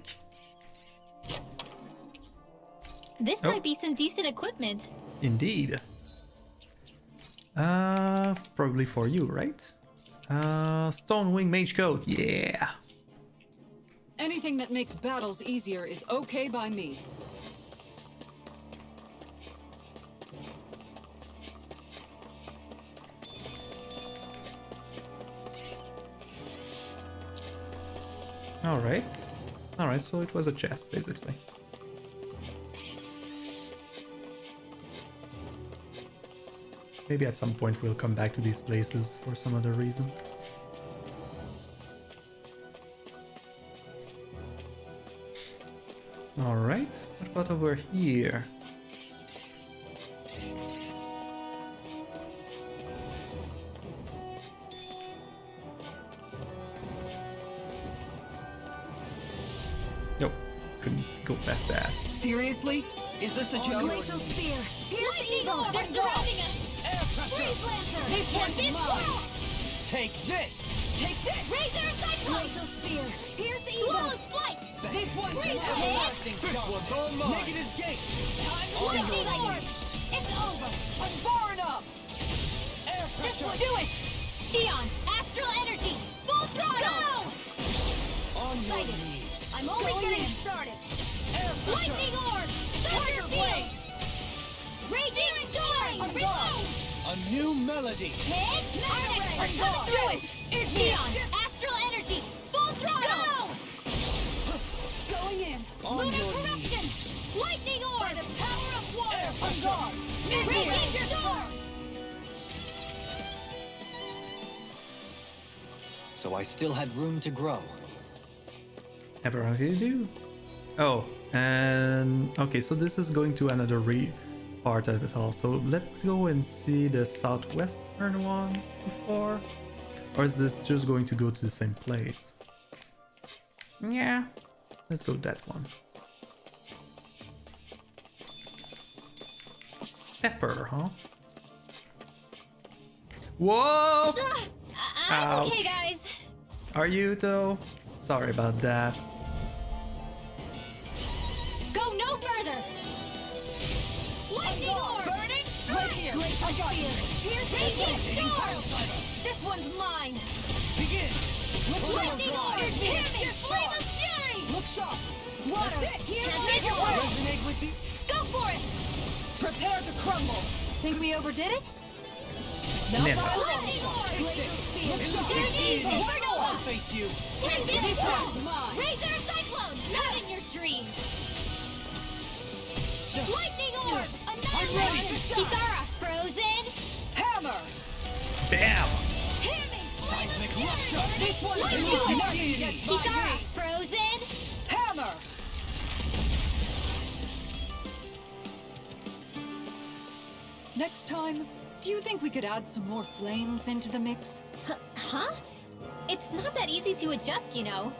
This Oh. might be some decent equipment. Indeed. Probably for you, right? Stonewing Mage Coat, yeah. Anything that makes battles easier is okay by me. Alright. Alright, so it was a chest, basically. Maybe at some point we'll come back to these places for some other reason. Alright, what about over here? Nope, couldn't go past that. Seriously? Is this a joke? Glacial spear! Here's the eagle! They're surrounding us! Freeze lancer! This one's Champion mine. swirl! Take this. Take this! Razor cyclone! Glacial spear! Here's the eagle! Swallow's flight! This one's Freeze mine. lancer! This one's all mine. Negative gate. Lightning orb! It's over! I'm far enough! This one! Do it! Shion! Astral energy! Full throttle! On your Sighted. knees. I'm only getting started! Lightning orb! Thunder blade! Raging storm! Reload! A new melody. Hit! Arctic! Do it! Shion! Astral energy! Full throttle! Going in. On Lunar your corruption! knees. Lightning orb! By the power of water! On guard. Raging storm! So I still had room to grow. Never really do. Oh, and okay, so this is going to another part of it all. So let's go and see the southwestern one before. Or is this just going to go to the same place? Yeah, let's go that one. Pepper, huh? Whoa! I'm okay, Ouch. guys. Are you though? Sorry about that. Go no further! Lightning orb! Burning Right here. I got you. Here's Raging storm! This one's mine! Begin. Lightning orb! Hear me! Flame of fury! Look sharp. Water! That's it. Here's your way! Resonate with the Go for it! Prepare to crumble. Think we overdid it? Never. Lightning orb! Look sharp. Here's evil! I'll Supernova! face you. Champion This swirl! one's mine. Razor cyclone! Not in your dreams! Lightning orb! Annihilate! Kisara! Frozen! Hammer. Bam! Hear me! Flame of fury! This one's Lightning mine. orb! Gets my Kisara! gate. Frozen! Hammer. Next time, do you think we could add some more flames into the mix? Huh? It's not that easy to adjust, you know.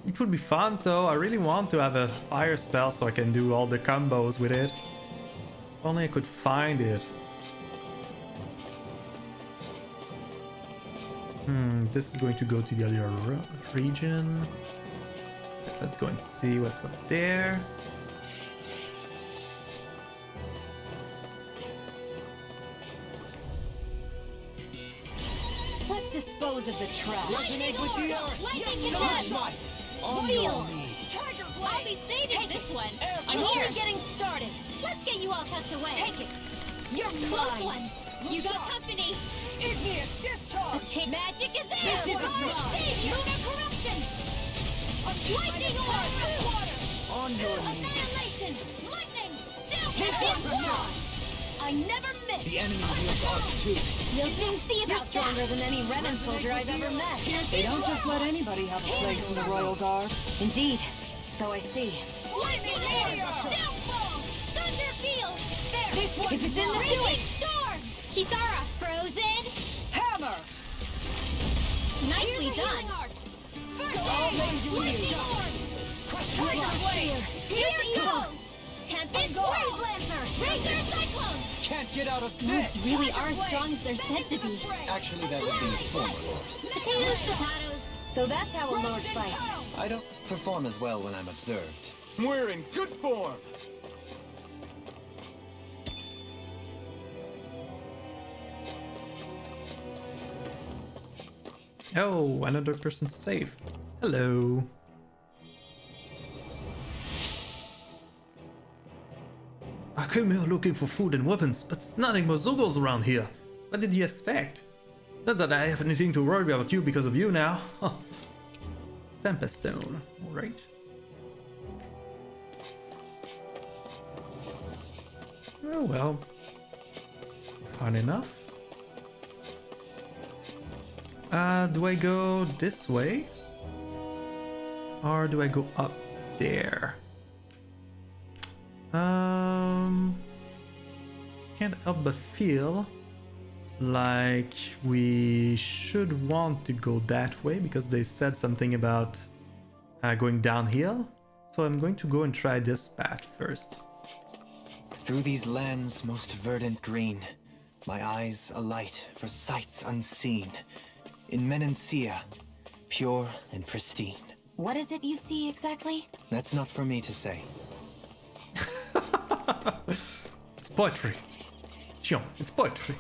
It would be fun though. I really want to have a fire spell so I can do all the combos with it. If only I could find it. This is going to go to the other region. Let's go and see what's up there. Let's dispose of the trash. Resonate with the earth. Lightning Charge command. light. On your Wheel. knees. Tiger blade. I'll be saving this one. I'm only getting started. Let's get you all tucked away. Take it. You're close one. You got company. Igneous discharge. Magic is in. This is lunar corruption. Lightning orb. On your knees. Annihilation. Lightning. Down. I never miss. The enemy wields ours too. You'll soon see if you're stronger than any Renan soldier I've ever met. They don't just let anybody have a place in the Royal Guard. Indeed. So I see. Lightning warrior. Downfall. Thunder field. There. This one's If it's in the doing. Storm. Kisara. Frozen. Hammer! Nicely done. First aid. Lightning orb. Tiger blade. Here it goes. Tempest Blaze Lancer. Razor Cyclone. Can't get out of Moves this. really are as strong as they're said to be. Actually, that would be former Lord. Potatoes, potatoes. So that's how a lord fights. I don't perform as well when I'm observed. We're in good form. Oh, another person safe. Hello. I came here looking for food and weapons, but it's nothing but Zugos around here. What did you expect? Not that I have anything to worry about you because of you now. Huh. Tempest Stone, alright. Oh well. Fun enough. Do I go this way? Or do I go up there? Can't help but feel like we should want to go that way because they said something about going downhill. So I'm going to go and try this path first. Through these lands most verdant green, my eyes alight for sights unseen. In Menancia, pure and pristine. What is it you see exactly? That's not for me to say. It's poetry. Xion, it's poetry.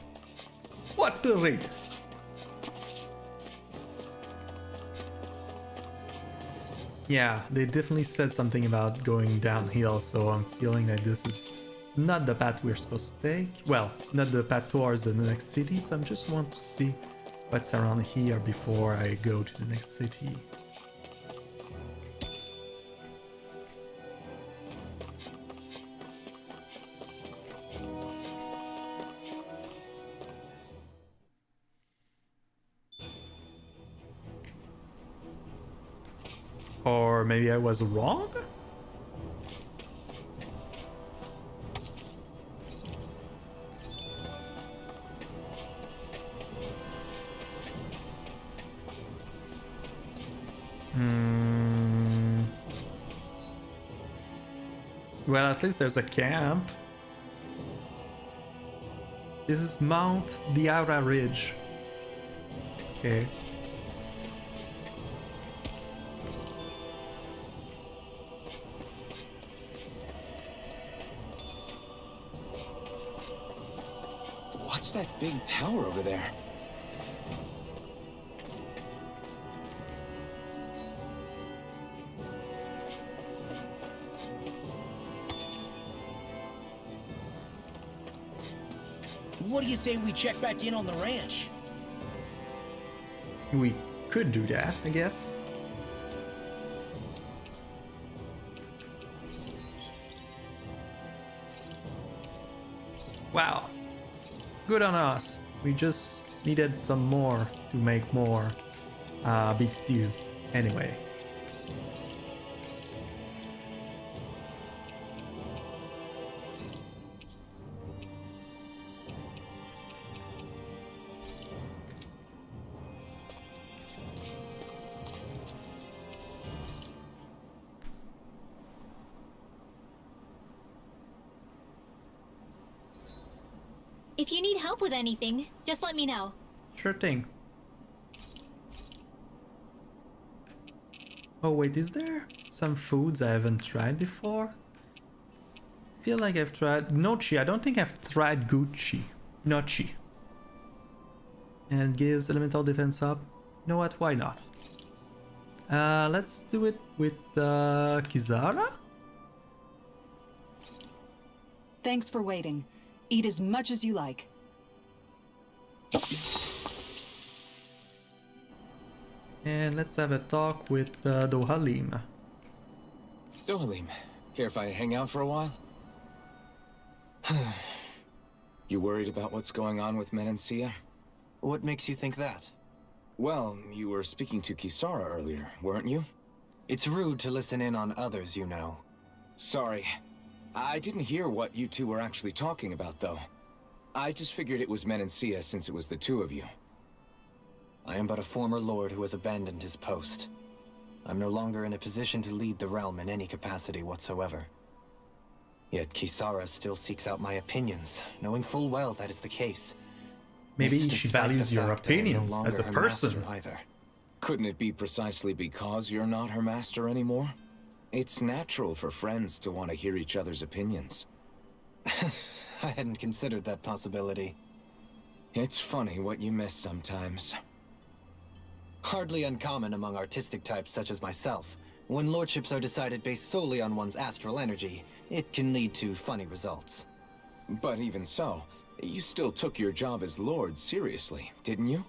What to read? Yeah, they definitely said something about going downhill, so I'm feeling that this is not the path we're supposed to take. Well, not the path towards the next city, so I just want to see what's around here before I go to the next city. Or maybe I was wrong? Well, at least there's a camp. This is Mount Diara Ridge. Okay. What's that big tower over there? What do you say we check back in on the ranch? We could do that, I guess. Wow. Good on us. We just needed some more to make more beef stew. Anyway. If you need help with anything, just let me know. Sure thing. Oh wait, is there some foods I haven't tried before? I feel like I've tried Nochi. I don't think I've tried Gucci. Nochi. And it gives elemental defense up. You know what? Why not? Let's do it with Kizara? Thanks for waiting. Eat as much as you like. And let's have a talk with Dohalim. Dohalim, care if I hang out for a while? You worried about what's going on with Menancia? What makes you think that? Well, you were speaking to Kisara earlier, weren't you? It's rude to listen in on others, you know. Sorry. I didn't hear what you two were actually talking about, though. I just figured it was Menancia since it was the two of you. I am but a former lord who has abandoned his post. I'm no longer in a position to lead the realm in any capacity whatsoever. Yet Kisara still seeks out my opinions, knowing full well that is the case. Maybe This she despite values the your fact that I am no opinions longer as a her person. master either. Couldn't it be precisely because you're not her master anymore? It's natural for friends to want to hear each other's opinions. I hadn't considered that possibility. It's funny what you miss sometimes. Hardly uncommon among artistic types such as myself. When lordships are decided based solely on one's astral energy, it can lead to funny results. But even so, you still took your job as lord seriously, didn't you?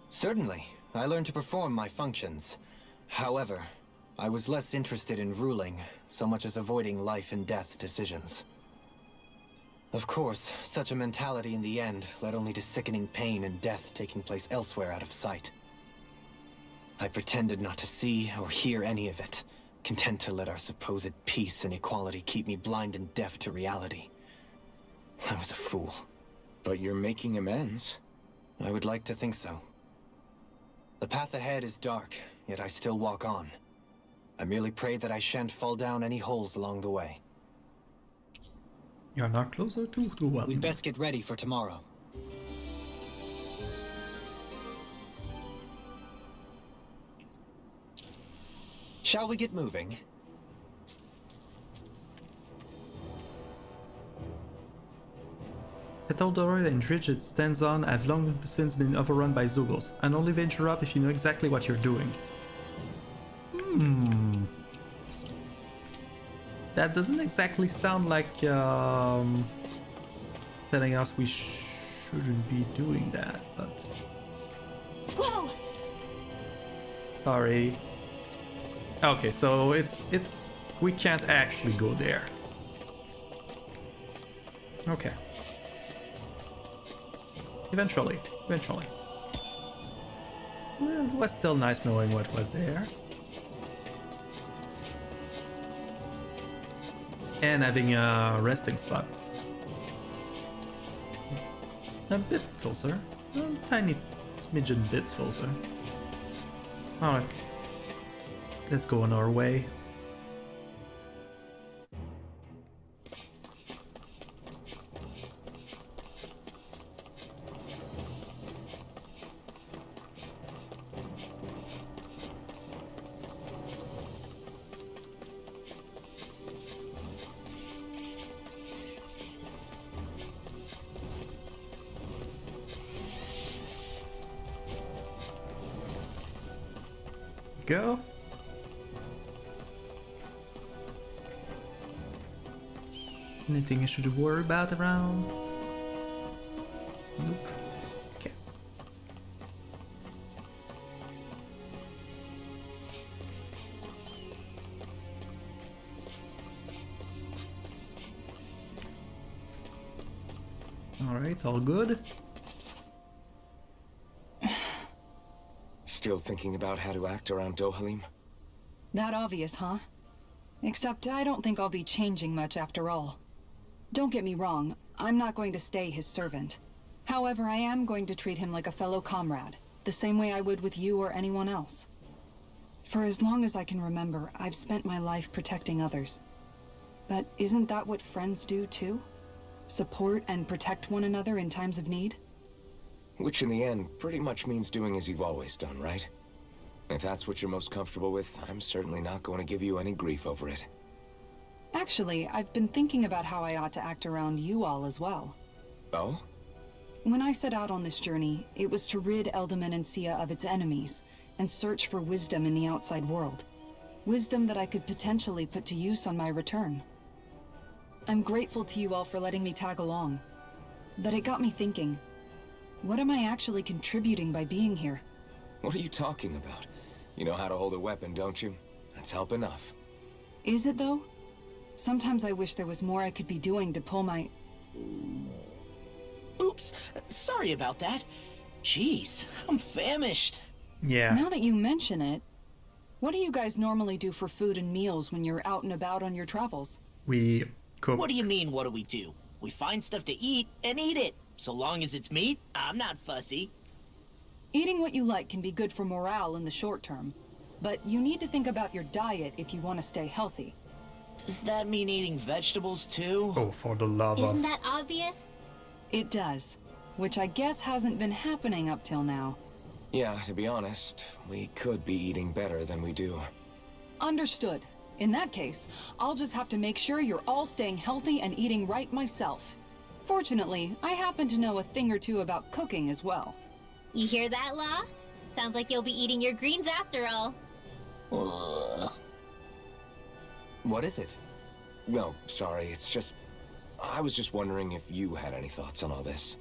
Certainly. I learned to perform my functions. However, I was less interested in ruling, so much as avoiding life and death decisions. Of course, such a mentality in the end led only to sickening pain and death taking place elsewhere out of sight. I pretended not to see or hear any of it, content to let our supposed peace and equality keep me blind and deaf to reality. I was a fool. But you're making amends. I would like to think so. The path ahead is dark, yet I still walk on. I merely pray that I shan't fall down any holes along the way. You're not closer to Dohalim. We'd best get ready for tomorrow. Shall we get moving? The Eldorado and Ridge it stands on have long since been overrun by Zugos, and only venture up if you know exactly what you're doing. That doesn't exactly sound like telling us we shouldn't be doing that, but... Whoa! Sorry. Okay, so it's we can't actually go there. Okay. Eventually. Well, it was still nice knowing what was there. And having a resting spot. A bit closer. A tiny smidgen bit closer. Alright. Let's go on our way. Go. Anything I should worry about around? Nope. Okay. Alright, all good. Still thinking about how to act around Dohalim? That obvious, huh? Except I don't think I'll be changing much after all. Don't get me wrong, I'm not going to stay his servant. However, I am going to treat him like a fellow comrade, the same way I would with you or anyone else. For as long as I can remember, I've spent my life protecting others. But isn't that what friends do too? Support and protect one another in times of need? Which in the end pretty much means doing as you've always done, right? If that's what you're most comfortable with, I'm certainly not going to give you any grief over it. Actually, I've been thinking about how I ought to act around you all as well. Oh? When I set out on this journey, it was to rid Eldomenencia of its enemies and search for wisdom in the outside world. Wisdom that I could potentially put to use on my return. I'm grateful to you all for letting me tag along, but it got me thinking, what am I actually contributing by being here? What are you talking about? You know how to hold a weapon, don't you? That's help enough. Is it though? Sometimes I wish there was more I could be doing to pull my... Oops, sorry about that. Jeez, I'm famished. Yeah. Now that you mention it, what do you guys normally do for food and meals when you're out and about on your travels? We cook. What do you mean, what do? We find stuff to eat and eat it. So long as it's meat, I'm not fussy. Eating what you like can be good for morale in the short term, but you need to think about your diet if you want to stay healthy. Does that mean eating vegetables too? Oh, for the love of... Isn't that obvious? It does, which I guess hasn't been happening up till now. Yeah, to be honest, we could be eating better than we do. Understood. In that case, I'll just have to make sure you're all staying healthy and eating right myself. Fortunately, I happen to know a thing or two about cooking as well. You hear that, Law? Sounds like you'll be eating your greens after all. What is it? No, sorry, it's just... I was just wondering if you had any thoughts on all this.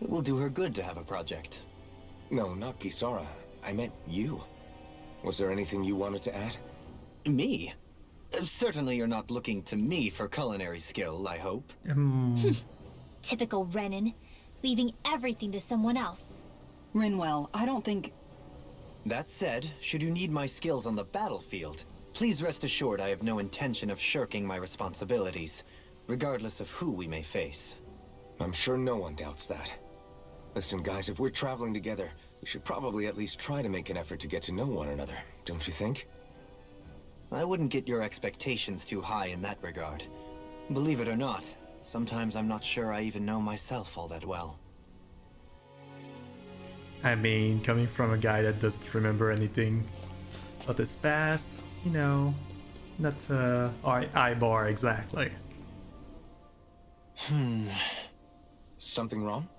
It will do her good to have a project. No, not Kisara. I meant you. Was there anything you wanted to add? Me? Certainly you're not looking to me for culinary skill, I hope. Typical Renan, leaving everything to someone else. Rinwell, I don't think... That said, should you need my skills on the battlefield, please rest assured I have no intention of shirking my responsibilities, regardless of who we may face. I'm sure no one doubts that. Listen, guys, if we're traveling together, we should probably at least try to make an effort to get to know one another, don't you think? I wouldn't get your expectations too high in that regard. Believe it or not, sometimes I'm not sure I even know myself all that well. I mean, coming from a guy that doesn't remember anything of his past, you know, not I-bar exactly. Something wrong?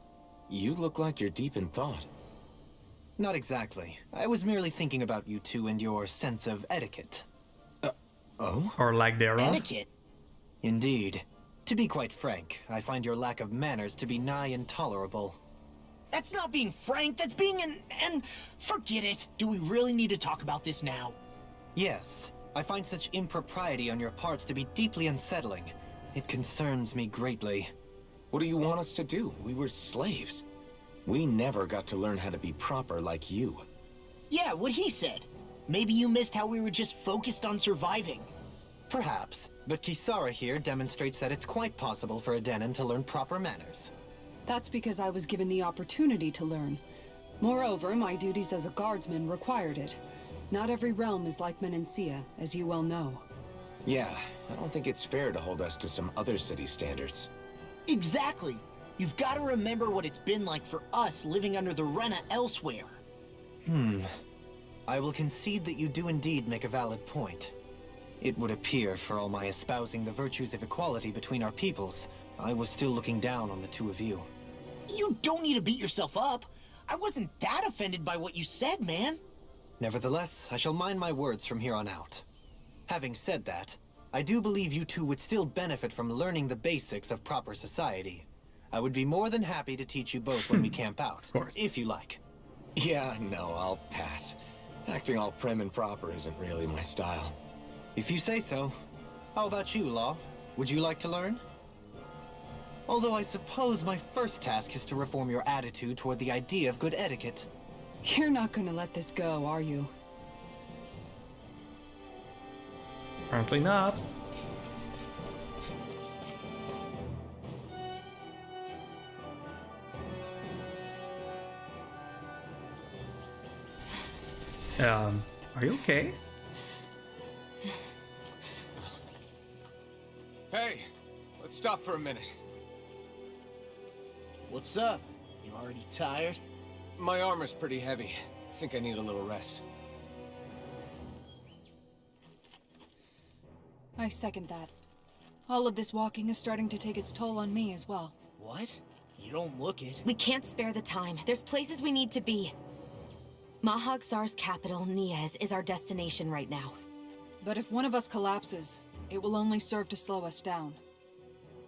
You look like you're deep in thought. Not exactly. I was merely thinking about you two and your sense of etiquette. Oh? Or lack thereof. Etiquette? Indeed. To be quite frank, I find your lack of manners to be nigh intolerable. That's not being frank, that's being and forget it. Do we really need to talk about this now? Yes. I find such impropriety on your parts to be deeply unsettling. It concerns me greatly. What do you want us to do? We were slaves. We never got to learn how to be proper like you. Yeah, what he said. Maybe you missed how we were just focused on surviving. Perhaps, but Kisara here demonstrates that it's quite possible for a Denon to learn proper manners. That's because I was given the opportunity to learn. Moreover, my duties as a guardsman required it. Not every realm is like Menencia, as you well know. Yeah, I don't think it's fair to hold us to some other city standards. Exactly. You've got to remember what it's been like for us living under the Rena elsewhere. I will concede that you do indeed make a valid point. It would appear, for all my espousing the virtues of equality between our peoples, I was still looking down on the two of you. You don't need to beat yourself up. I wasn't that offended by what you said, man. Nevertheless, I shall mind my words from here on out. Having said that, I do believe you two would still benefit from learning the basics of proper society. I would be more than happy to teach you both when we camp out, Of course. if you like. Yeah, no, I'll pass. Acting all prim and proper isn't really my style. If you say so. How about you, Law? Would you like to learn? Although I suppose my first task is to reform your attitude toward the idea of good etiquette. You're not gonna let this go, are you? Apparently not. Are you okay? Hey, let's stop for a minute. What's up? You already tired? My armor's pretty heavy. think I need a little rest. I second that. All of this walking is starting to take its toll on me as well. What? You don't look it. We can't spare the time. There's places we need to be. Mahag Sar's capital, Niez, is our destination right now. But if one of us collapses, it will only serve to slow us down.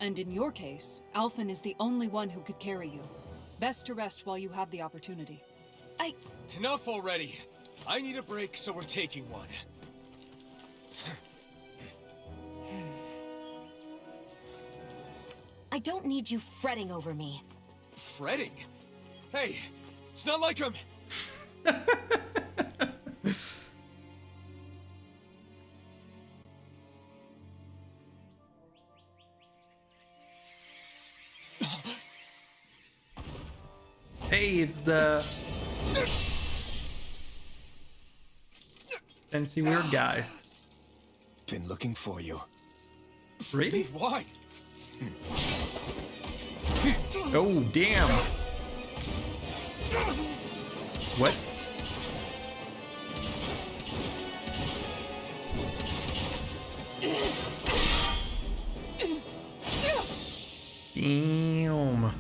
And in your case, Alphen is the only one who could carry you. Best to rest while you have the opportunity. Enough already. I need a break, so we're taking one. I don't need you fretting over me. Fretting? Hey, it's not like I'm... Hey, it's the fancy weird guy. Been looking for you. Really? Why? Oh, damn. What? Damn.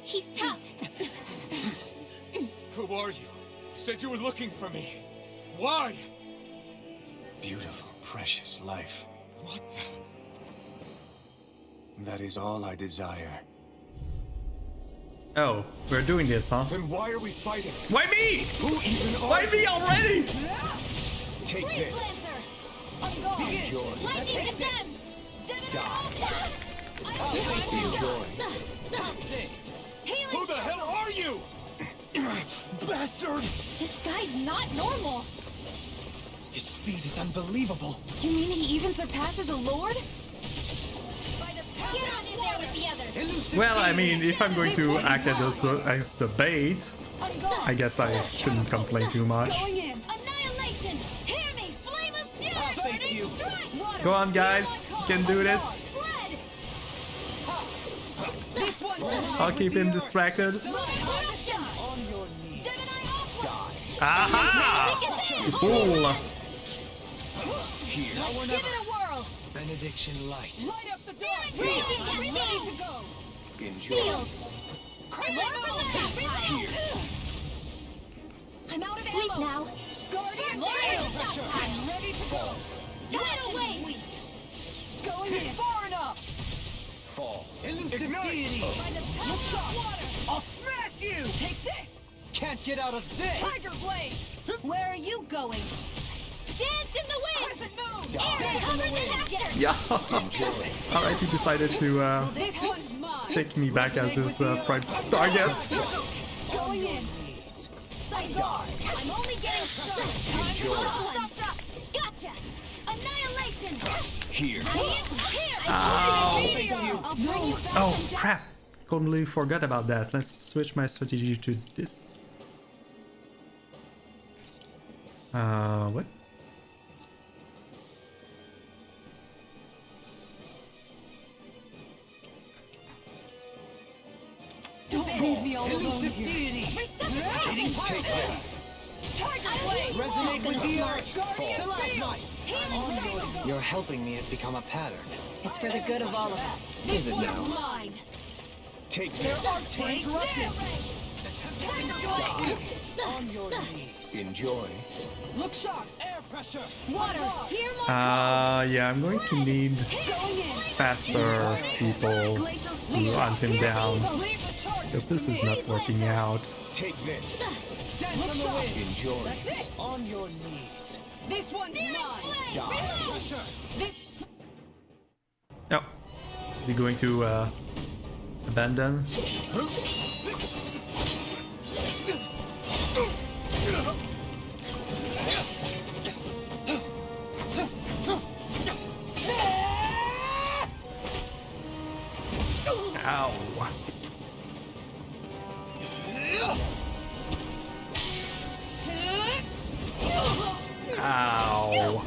He's tough. Who are you? You said you were looking for me. Why? Beautiful, precious life. What the... That is all I desire. Oh, we're doing this, huh? Then why are we fighting? Why me? Who even are Why you? me already? Take Freeze this. Lancer! On guard! Enjoy. Lightning condemned! Enjoy. Who the hell are you? Bastard! This guy's not normal! His speed is unbelievable. You mean he even surpasses a lord? Get on in there with the others! Well, I mean, if I'm going to act as the bait, On guard! I guess I shouldn't complain too much. Going in! Annihilation! Hear me! Flame of fury! Thank you. Strike! Water! Go on, guys. You can do this. Spread! I'll keep him distracted. Corruption! On your knees. Gemini Aqua! Aha! You fool! Here. Give it a whirl! Benediction light. Light up the dark! Ready to go! Enjoy. Sealed! Here! I'm out of Sleep ammo! now. Guardian Fire! I'm ready to go! Tidal wave! Going in! Far enough! Fall. Elusive deity! By the power of water! I'll smash you! Take this! Can't get out of this. Tiger blade! Where are you going? Dance in the wind! Crescent moon! Air cover disaster! Yeah. Alright, he decided to This one's mine! take me back as his prime target. Going in! Sight guard! I'm only getting started! Time to stopped up! Gotcha! Annihilation! Here. Here! Ow. I'll bring you back Oh, from crap. Totally forgot about that. Let's switch my strategy to this. What? Don't leave me all alone here. Take this! Tiger blade! Resonate with the earth. Guardian Stalagmite. Your helping me has become a pattern. It's for the good of all of us. Is it now? Mine! Take Their this. arts were interrupted! Tiger blade! On your knees. Enjoy. Look sharp! Air pressure. Water! Here more Yeah, I'm going to need Going in! faster people to hunt him down. Leave the charge! Because this is not working out. Take this. Dance on the wind. Enjoy. That's it! On your knees. This one's mine! Air pressure. This... Oh. Is he going to abandon? Ow. Ow.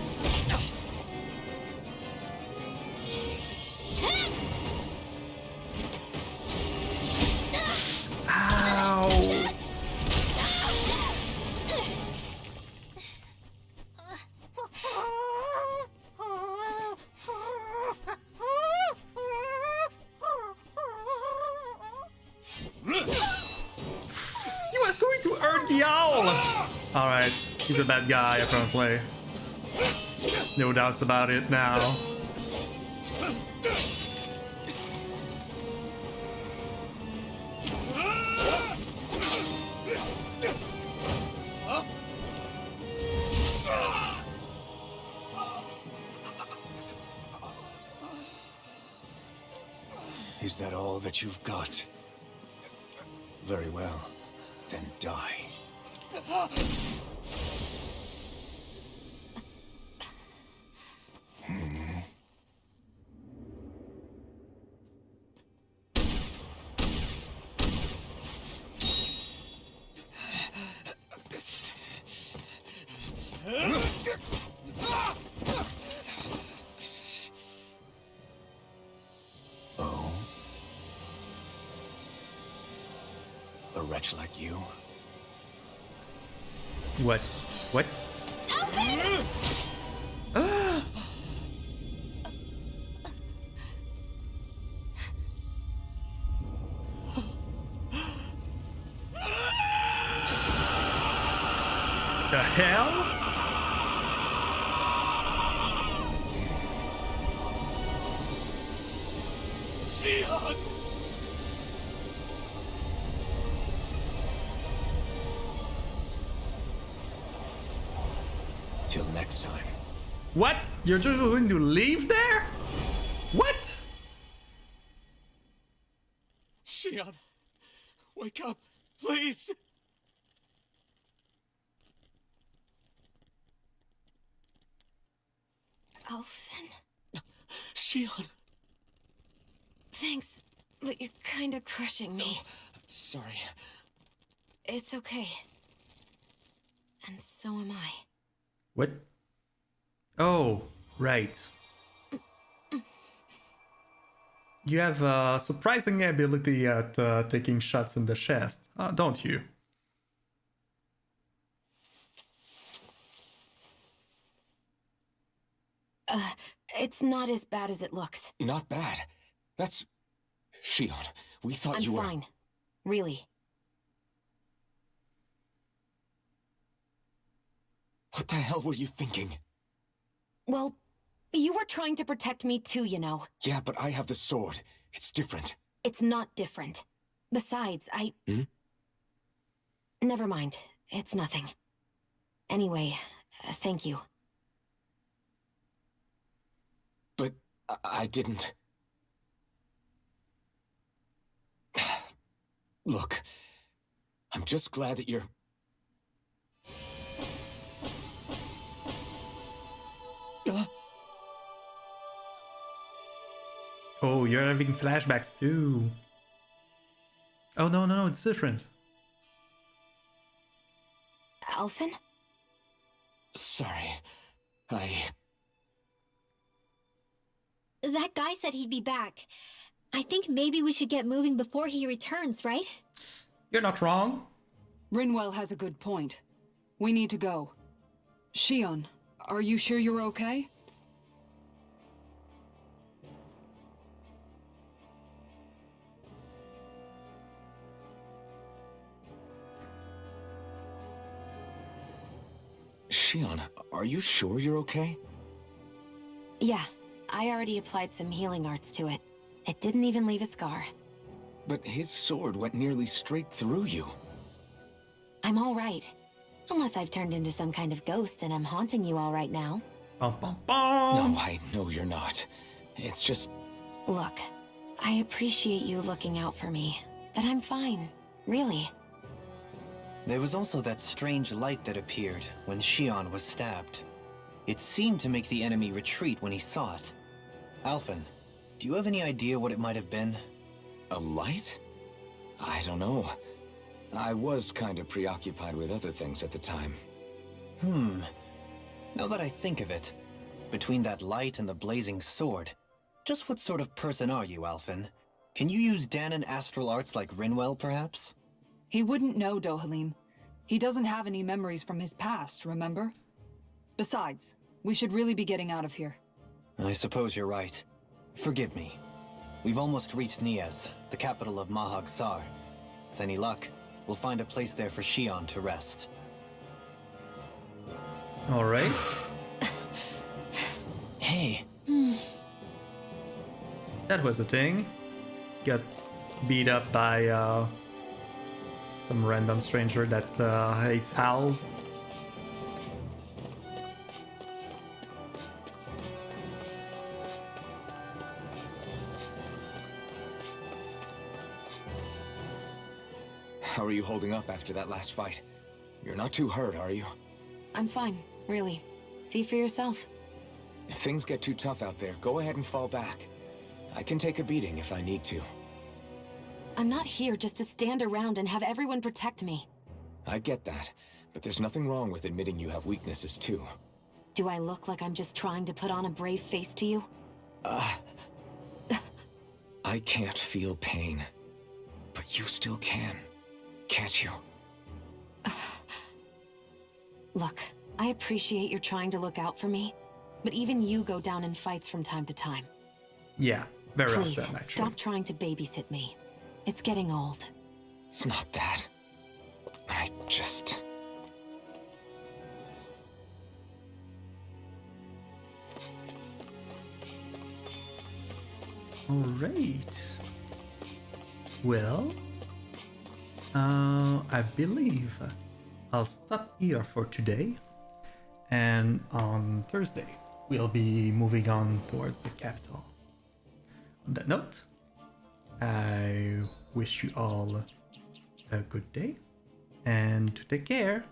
Alright, he's a bad guy, apparently. No doubts about it now. Is that all that you've got? Very well, then die. Oh? A wretch like you? What? What? The hell? Till next time. What? You're just going to leave there? What? Shion, wake up, please! Alphen? Shion! Thanks, but you're kinda crushing me. Sorry. It's okay. And so am I. What? Oh, right. You have a surprising ability at taking shots in the chest, don't you? It's not as bad as it looks. Not bad. That's... Shion, we thought I'm you were... fine. Really. What the hell were you thinking? Well, you were trying to protect me too, you know. Yeah, but I have the sword. It's different. It's not different. Besides, Hmm? Never mind. It's nothing. Anyway, thank you. But I didn't... Look, I'm just glad that you're... Oh, you're having flashbacks too. Oh, no, it's different. Alphen? Sorry. That guy said he'd be back. I think maybe we should get moving before he returns, right? You're not wrong. Rinwell has a good point. We need to go. Shion, are you sure you're okay? Shion, are you sure you're okay? Yeah, I already applied some healing arts to it. It didn't even leave a scar. But his sword went nearly straight through you. I'm all right. Unless I've turned into some kind of ghost and I'm haunting you all right now. Bum, bum, bum. No, I know you're not. It's just... Look, I appreciate you looking out for me, but I'm fine. Really. There was also that strange light that appeared when Shion was stabbed. It seemed to make the enemy retreat when he saw it. Alphen, do you have any idea what it might have been? A light? I don't know. I was kind of preoccupied with other things at the time. Now that I think of it, between that light and the blazing sword, just what sort of person are you, Alphen? Can you use Danon astral arts like Rinwell, perhaps? He wouldn't know, Dohalim. He doesn't have any memories from his past, remember? Besides, we should really be getting out of here. I suppose you're right. Forgive me. We've almost reached Nias, the capital of Mahag Sar. With any luck, we'll find a place there for Shion to rest. Alright. Hey. That was a thing. Got beat up by some random stranger that hates owls. How are you holding up after that last fight? You're not too hurt, are you? I'm fine, really. See for yourself. If things get too tough out there, go ahead and fall back. I can take a beating if I need to. I'm not here just to stand around and have everyone protect me. I get that, but there's nothing wrong with admitting you have weaknesses too. Do I look like I'm just trying to put on a brave face to you? I can't feel pain, but you still can, can't you? Look, I appreciate you're trying to look out for me, but even you go down in fights from time to time. Yeah, very Please, often actually. stop trying to babysit me. It's getting old. It's not that. I just... Alright. Well, I believe I'll stop here for today. And on Thursday, we'll be moving on towards the capital. On that note, I wish you all a good day and to take care.